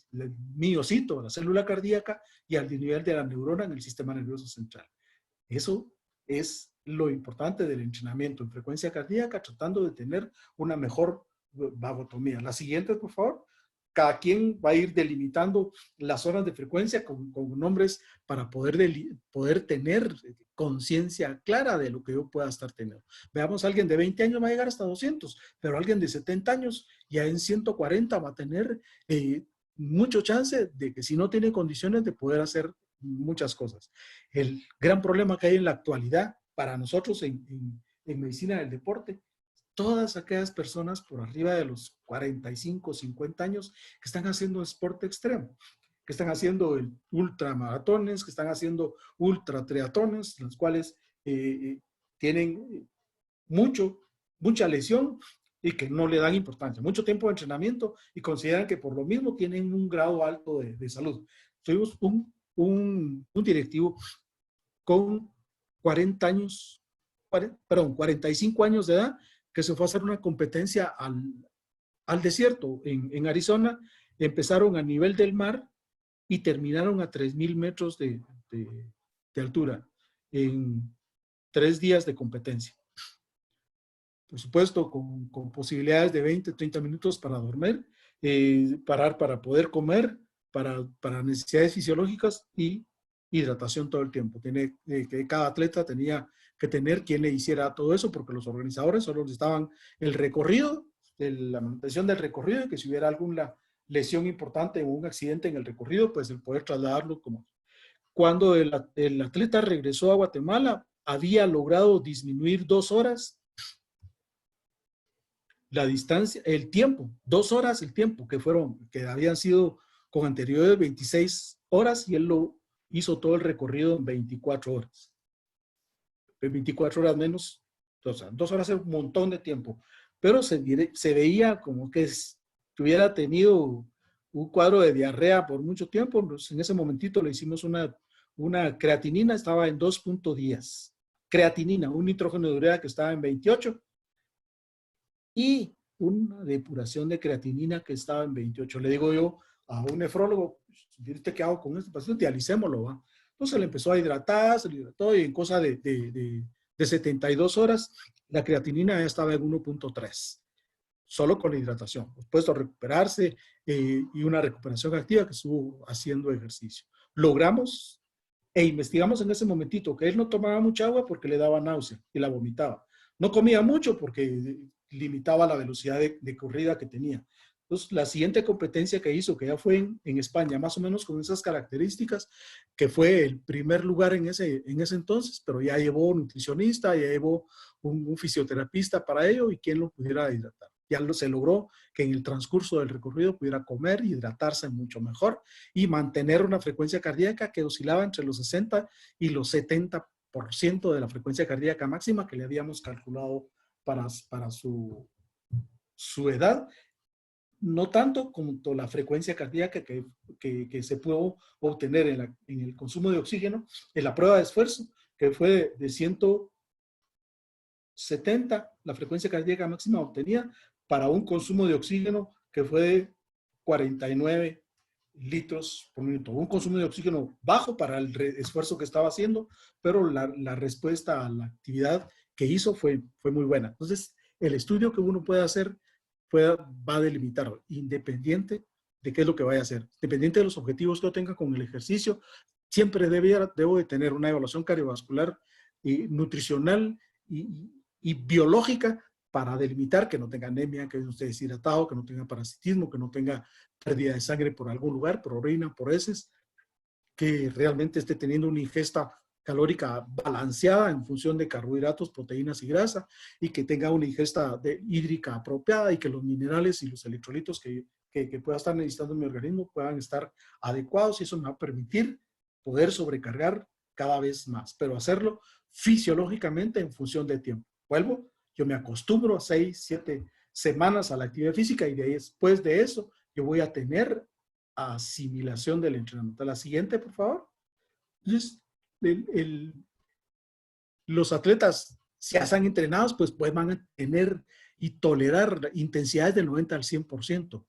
miocito, la célula cardíaca, y al nivel de la neurona en el sistema nervioso central. Eso es lo importante del entrenamiento en frecuencia cardíaca, tratando de tener una mejor vagotomía. La siguiente, por favor. Cada quien va a ir delimitando las zonas de frecuencia con nombres para poder tener conciencia clara de lo que yo pueda estar teniendo. Veamos, alguien de 20 años va a llegar hasta 200, pero alguien de 70 años ya en 140 va a tener mucho chance de que, si no tiene condiciones, de poder hacer muchas cosas. El gran problema que hay en la actualidad para nosotros en medicina del deporte, todas aquellas personas por arriba de los 45, 50 años que están haciendo deporte extremo, que están haciendo ultramaratones, que están haciendo ultratriatones, los cuales tienen mucha lesión y que no le dan importancia, mucho tiempo de entrenamiento, y consideran que por lo mismo tienen un grado alto de salud. Tuvimos un directivo con 45 años de edad, que se fue a hacer una competencia al desierto en Arizona. Empezaron a nivel del mar y terminaron a 3,000 metros de altura en 3 días de competencia. Por supuesto, con posibilidades de 20, 30 minutos para dormir, parar para poder comer, para necesidades fisiológicas y hidratación todo el tiempo. Que cada atleta tenía que tener quien le hiciera todo eso, porque los organizadores solo necesitaban el recorrido, la manutención del recorrido, y que si hubiera alguna lesión importante o un accidente en el recorrido, pues el poder trasladarlo como. Cuando el atleta regresó a Guatemala, había logrado disminuir 2 horas la distancia, el tiempo, 2 horas el tiempo que habían sido con anterioridad de 26 horas, y él lo hizo todo el recorrido en 24 horas. 24 horas menos, o sea, 2 horas es un montón de tiempo, pero se veía como que hubiera tenido un cuadro de diarrea por mucho tiempo. En ese momentito le hicimos una creatinina, estaba en 2.10. Creatinina, un nitrógeno de urea que estaba en 28, y una depuración de creatinina que estaba en 28. Le digo yo a un nefrólogo, ¿qué hago con este paciente? Dialicémoslo, ¿va? Entonces le empezó a hidratar, se le hidrató, y en cosa de 72 horas la creatinina ya estaba en 1.3, solo con la hidratación. Después de recuperarse y una recuperación activa que estuvo haciendo ejercicio. Logramos e investigamos en ese momentito que él no tomaba mucha agua porque le daba náusea y la vomitaba. No comía mucho porque limitaba la velocidad de corrida que tenía. Entonces, la siguiente competencia que hizo, que ya fue en España, más o menos con esas características, que fue el primer lugar en ese entonces, pero ya llevó un nutricionista, ya llevó un fisioterapista para ello, y quien lo pudiera hidratar. Ya se logró que en el transcurso del recorrido pudiera comer y hidratarse mucho mejor, y mantener una frecuencia cardíaca que oscilaba entre los 60 y los 70 50% de la frecuencia cardíaca máxima que le habíamos calculado para su edad. No tanto como la frecuencia cardíaca que se pudo obtener en el consumo de oxígeno en la prueba de esfuerzo, que fue de 170, la frecuencia cardíaca máxima obtenida para un consumo de oxígeno que fue de 49 litros por minuto. Un consumo de oxígeno bajo para el esfuerzo que estaba haciendo, pero la respuesta a la actividad que hizo fue muy buena. Entonces, el estudio que uno puede hacer va a delimitarlo, independiente de qué es lo que vaya a hacer, dependiente de los objetivos que yo tenga con el ejercicio. Siempre debo de tener una evaluación cardiovascular y nutricional y biológica para delimitar que no tenga anemia, que no esté deshidratado, que no tenga parasitismo, que no tenga pérdida de sangre por algún lugar, por orina, por heces, que realmente esté teniendo una ingesta calórica balanceada en función de carbohidratos, proteínas y grasa, y que tenga una ingesta hídrica apropiada y que los minerales y los electrolitos que pueda estar necesitando mi organismo puedan estar adecuados, y eso me va a permitir poder sobrecargar cada vez más, pero hacerlo fisiológicamente en función de tiempo. Vuelvo, yo me acostumbro a 6, 7 semanas a la actividad física y después de eso yo voy a tener asimilación del entrenamiento. La siguiente, por favor. Entonces, los atletas, si ya están entrenados, pues van a tener y tolerar intensidades del 90 al 100%.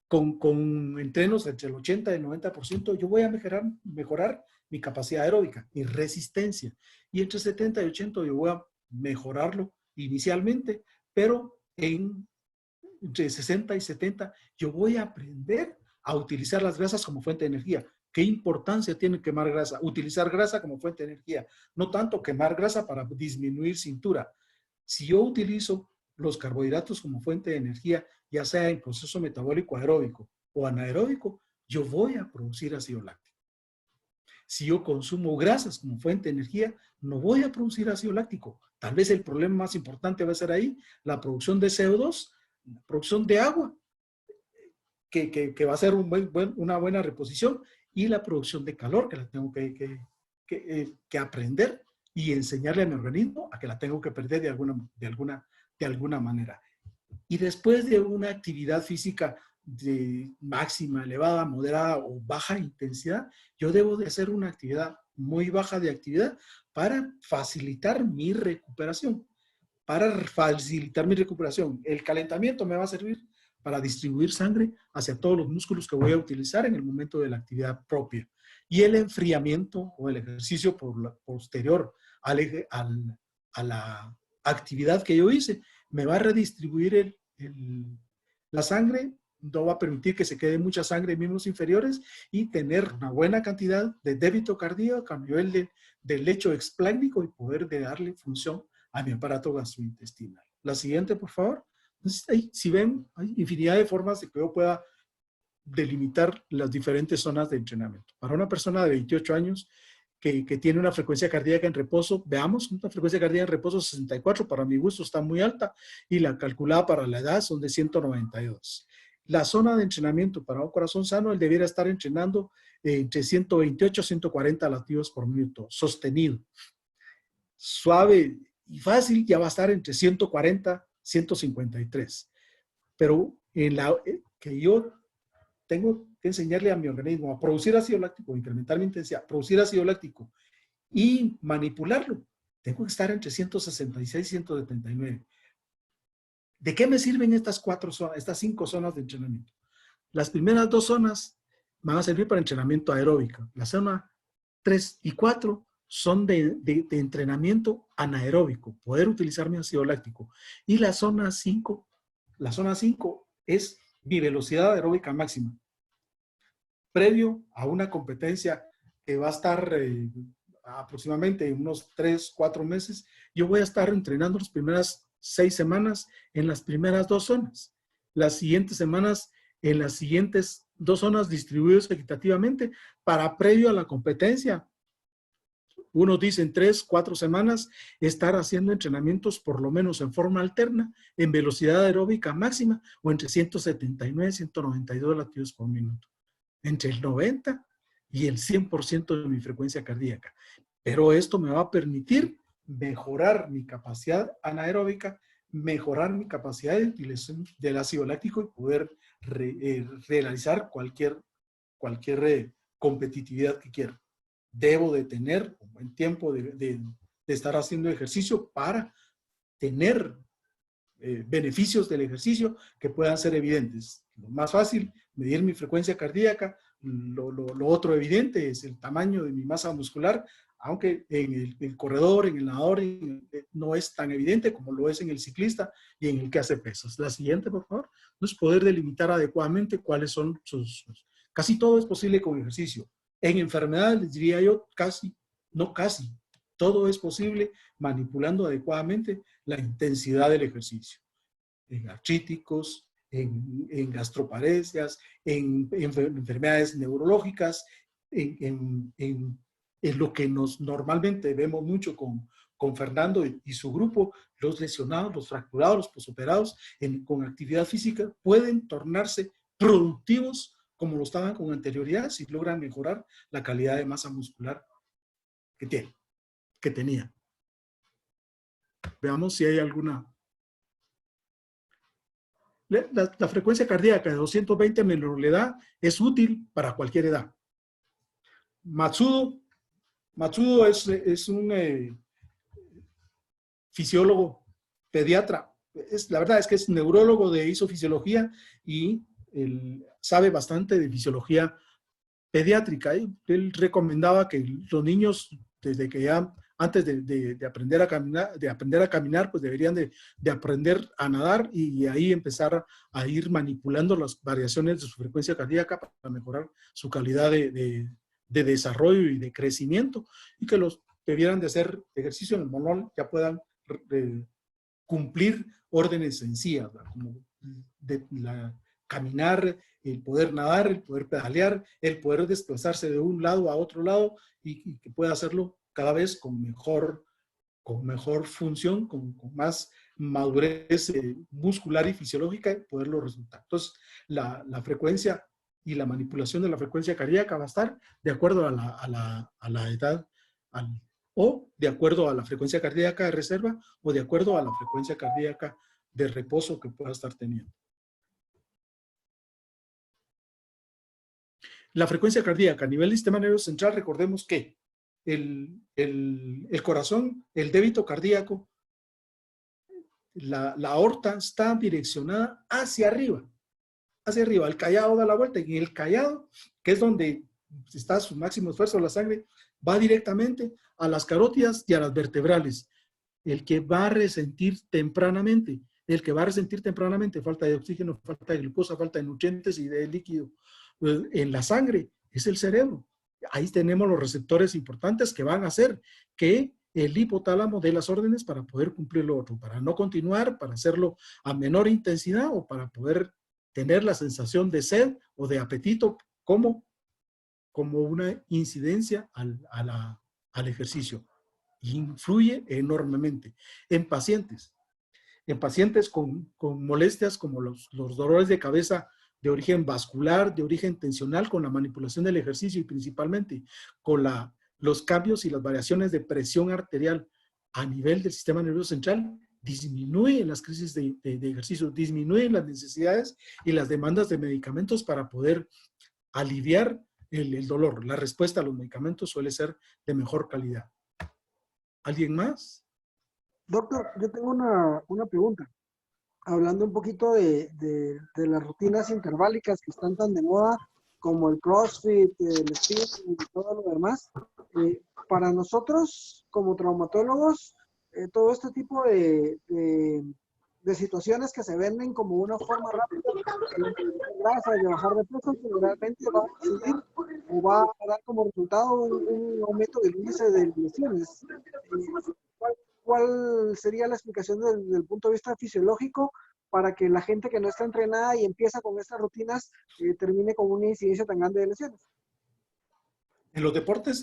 Con entrenos entre el 80 y el 90%, yo voy a mejorar mi capacidad aeróbica, mi resistencia. Y entre 70 y 80 yo voy a mejorarlo inicialmente, pero entre 60 y 70 yo voy a aprender a utilizar las grasas como fuente de energía. ¿Qué importancia tiene quemar grasa? Utilizar grasa como fuente de energía. No tanto quemar grasa para disminuir cintura. Si yo utilizo los carbohidratos como fuente de energía, ya sea en proceso metabólico aeróbico o anaeróbico, yo voy a producir ácido láctico. Si yo consumo grasas como fuente de energía, no voy a producir ácido láctico. Tal vez el problema más importante va a ser ahí la producción de CO2, la producción de agua, que va a ser una buena reposición, y la producción de calor, que la tengo que aprender y enseñarle a mi organismo a que la tengo que perder de alguna manera. Y después de una actividad física de máxima, elevada, moderada o baja intensidad, yo debo de hacer una actividad muy baja de actividad para facilitar mi recuperación. El calentamiento me va a servir para distribuir sangre hacia todos los músculos que voy a utilizar en el momento de la actividad propia. Y el enfriamiento o el ejercicio posterior a la actividad que yo hice me va a redistribuir la sangre, no va a permitir que se quede mucha sangre en miembros inferiores y tener una buena cantidad de débito cardíaco a nivel del lecho explácnico y poder darle función a mi aparato gastrointestinal. La siguiente, por favor. Entonces, si ven, hay infinidad de formas de que yo pueda delimitar las diferentes zonas de entrenamiento. Para una persona de 28 años que tiene una frecuencia cardíaca en reposo, veamos, una frecuencia cardíaca en reposo 64, para mi gusto está muy alta, y la calculada para la edad son de 192. La zona de entrenamiento para un corazón sano, él debiera estar entrenando entre 128 a 140 latidos por minuto, sostenido. Suave y fácil ya va a estar entre 140 153. Pero que yo tengo que enseñarle a mi organismo a producir ácido láctico, incrementar mi intensidad, producir ácido láctico y manipularlo, tengo que estar entre 166 y 179. ¿De qué me sirven estas 5 zonas de entrenamiento? Las primeras 2 zonas van a servir para entrenamiento aeróbico. La zona 3 y 4 son de entrenamiento anaeróbico, poder utilizar mi ácido láctico. Y la zona 5 es mi velocidad aeróbica máxima. Previo a una competencia que va a estar aproximadamente unos 3, 4 meses, yo voy a estar entrenando las primeras 6 semanas en las primeras 2 zonas. Las siguientes semanas en las siguientes 2 zonas distribuidos equitativamente para previo a la competencia. Unos dicen 3, 4 semanas, estar haciendo entrenamientos por lo menos en forma alterna, en velocidad aeróbica máxima o entre 179 y 192 latidos por minuto. Entre el 90 y el 100% de mi frecuencia cardíaca. Pero esto me va a permitir mejorar mi capacidad anaeróbica, mejorar mi capacidad de utilización del ácido láctico y poder realizar cualquier competitividad que quiera. Debo de tener un buen tiempo de estar haciendo ejercicio para tener beneficios del ejercicio que puedan ser evidentes. Lo más fácil, medir mi frecuencia cardíaca. Lo otro evidente es el tamaño de mi masa muscular, aunque en el corredor, en el nadador, no es tan evidente como lo es en el ciclista y en el que hace pesas. La siguiente, por favor, es poder delimitar adecuadamente cuáles son sus... Casi todo es posible con ejercicio. En enfermedades, diría yo, casi, no casi, todo es posible manipulando adecuadamente la intensidad del ejercicio. En artríticos, en gastroparesias, en enfermedades neurológicas, en lo que normalmente vemos mucho con Fernando y su grupo, los lesionados, los fracturados, los posoperados, con actividad física, pueden tornarse productivos como lo estaban con anterioridad si logran mejorar la calidad de masa muscular que tenía. Veamos si hay alguna. La frecuencia cardíaca de 220 ml es útil para cualquier edad. Matsudo es un fisiólogo, pediatra. La verdad es que es neurólogo de isofisiología y él sabe bastante de fisiología pediátrica. Él recomendaba que los niños, desde que ya antes de aprender a caminar, pues deberían de aprender a nadar y ahí empezar a ir manipulando las variaciones de su frecuencia cardíaca para mejorar su calidad de desarrollo y de crecimiento, y que los que debieran de hacer ejercicio en el manual ya puedan cumplir órdenes sencillas, ¿verdad? Como caminar, el poder nadar, el poder pedalear, el poder desplazarse de un lado a otro lado y que pueda hacerlo cada vez con mejor función, con más madurez muscular y fisiológica y poderlo resultar. Entonces, la frecuencia y la manipulación de la frecuencia cardíaca va a estar de acuerdo a la edad, o de acuerdo a la frecuencia cardíaca de reserva o de acuerdo a la frecuencia cardíaca de reposo que pueda estar teniendo. La frecuencia cardíaca a nivel del sistema nervioso central, recordemos que el corazón, el débito cardíaco, la aorta está direccionada hacia arriba, el callado da la vuelta, y en el callado, que es donde está su máximo esfuerzo de la sangre, va directamente a las carótidas y a las vertebrales. El que va a resentir tempranamente falta de oxígeno, falta de glucosa, falta de nutrientes y de líquido en la sangre, es el cerebro. Ahí tenemos los receptores importantes que van a hacer que el hipotálamo dé las órdenes para poder cumplir lo otro, para no continuar, para hacerlo a menor intensidad o para poder tener la sensación de sed o de apetito como una incidencia al ejercicio. Influye enormemente. En pacientes con molestias como los dolores de cabeza de origen vascular, de origen tensional, con la manipulación del ejercicio y principalmente con los cambios y las variaciones de presión arterial a nivel del sistema nervioso central, disminuyen las crisis de ejercicio, disminuyen las necesidades y las demandas de medicamentos para poder aliviar el dolor. La respuesta a los medicamentos suele ser de mejor calidad. ¿Alguien más? Doctor, yo tengo una pregunta. Hablando un poquito de las rutinas interválicas que están tan de moda, como el CrossFit, el spinning y todo lo demás, para nosotros como traumatólogos, todo este tipo de situaciones que se venden como una forma rápida de bajar de peso, generalmente va a seguir o va a dar como resultado un aumento del índice de lesiones. ¿Cuál sería la explicación desde el punto de vista fisiológico para que la gente que no está entrenada y empieza con estas rutinas termine con una incidencia tan grande de lesiones? En los deportes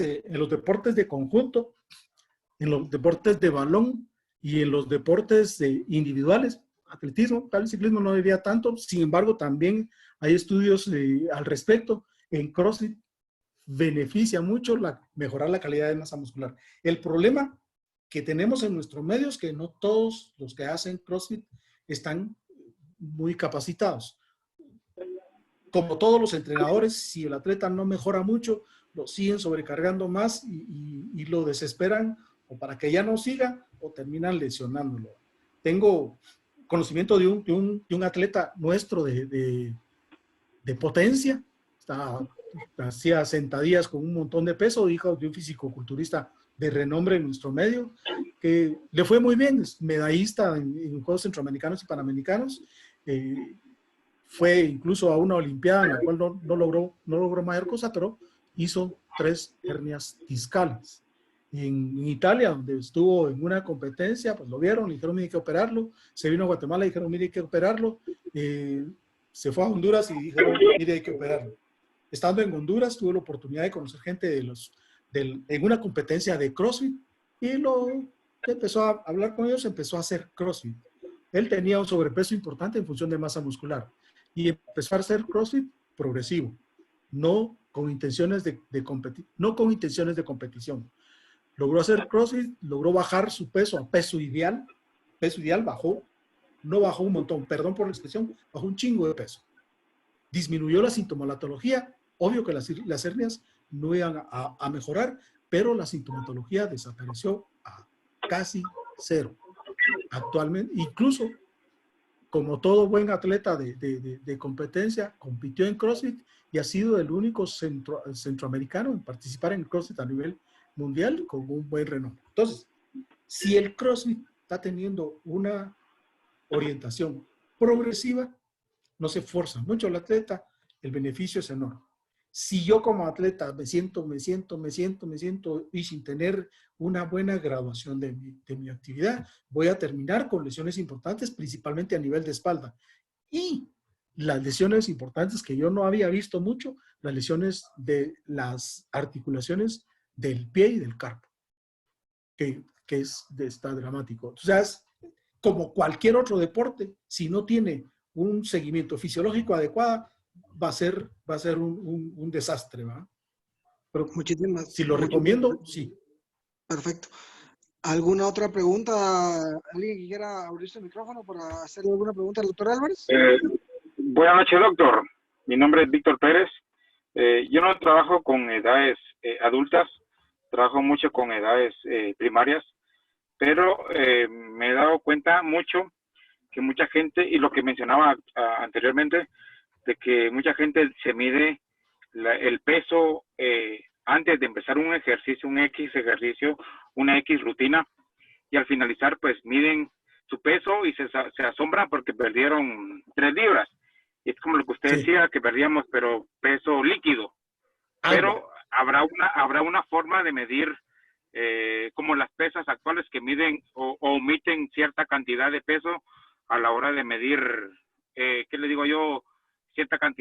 de conjunto, en los deportes de balón y en los deportes individuales, atletismo, tal vez ciclismo no diría tanto, sin embargo también hay estudios al respecto. En CrossFit beneficia mucho mejorar la calidad de masa muscular. El problema que tenemos en nuestros medios es que no todos los que hacen CrossFit están muy capacitados. Como todos los entrenadores, si el atleta no mejora mucho, lo siguen sobrecargando más y lo desesperan o para que ya no siga o terminan lesionándolo. Tengo conocimiento de un atleta nuestro de potencia, hacía sentadillas con un montón de peso, hijo de un fisicoculturista de renombre en nuestro medio, que le fue muy bien, es medallista en Juegos Centroamericanos y Panamericanos, fue incluso a una olimpiada en la cual no logró mayor cosa, pero hizo 3 hernias discales. En Italia, donde estuvo en una competencia, pues lo vieron, le dijeron, mire, hay que operarlo. Se vino a Guatemala, le dijeron, mire, hay que operarlo. Se fue a Honduras y dijeron, mire, hay que operarlo. Estando en Honduras, tuve la oportunidad de conocer gente en una competencia de CrossFit y empezó a hablar con ellos, empezó a hacer CrossFit. Él tenía un sobrepeso importante en función de masa muscular y empezó a hacer CrossFit progresivo, no con intenciones de competir, no con intenciones de competición. Logró hacer CrossFit, logró bajar su peso a peso ideal bajó, no bajó un montón, perdón por la expresión, bajó un chingo de peso. Disminuyó la sintomatología, obvio que las hernias no iban a mejorar, pero la sintomatología desapareció a casi cero. Actualmente, incluso como todo buen atleta de competencia, compitió en CrossFit y ha sido el único centroamericano en participar en CrossFit a nivel mundial con un buen renombre. Entonces, si el CrossFit está teniendo una orientación progresiva, no se esfuerza mucho el atleta, el beneficio es enorme. Si yo como atleta me siento y sin tener una buena graduación de mi actividad, voy a terminar con lesiones importantes, principalmente a nivel de espalda. Y las lesiones importantes que yo no había visto mucho, las lesiones de las articulaciones del pie y del carpo, que está dramático. O sea, es como cualquier otro deporte, si no tiene un seguimiento fisiológico adecuado, va a ser un desastre, ¿va? Pero si lo recomiendo, sí. Perfecto. ¿Alguna otra pregunta? ¿Alguien que quiera abrirse el micrófono para hacerle alguna pregunta al doctor Álvarez? Buenas noches, doctor. Mi nombre es Víctor Pérez. Yo no trabajo con edades adultas, trabajo mucho con edades primarias, pero me he dado cuenta mucho que mucha gente, y lo que mencionaba anteriormente, de que mucha gente se mide el peso antes de empezar un ejercicio, un X ejercicio, una X rutina, y al finalizar pues miden su peso y se asombran porque perdieron 3 libras. Y es como lo que usted decía, que perdíamos, pero peso líquido. Pero habrá una forma de medir como las pesas actuales que miden o omiten cierta cantidad de peso a la hora de medir, ¿qué le digo yo? Cierta cantidad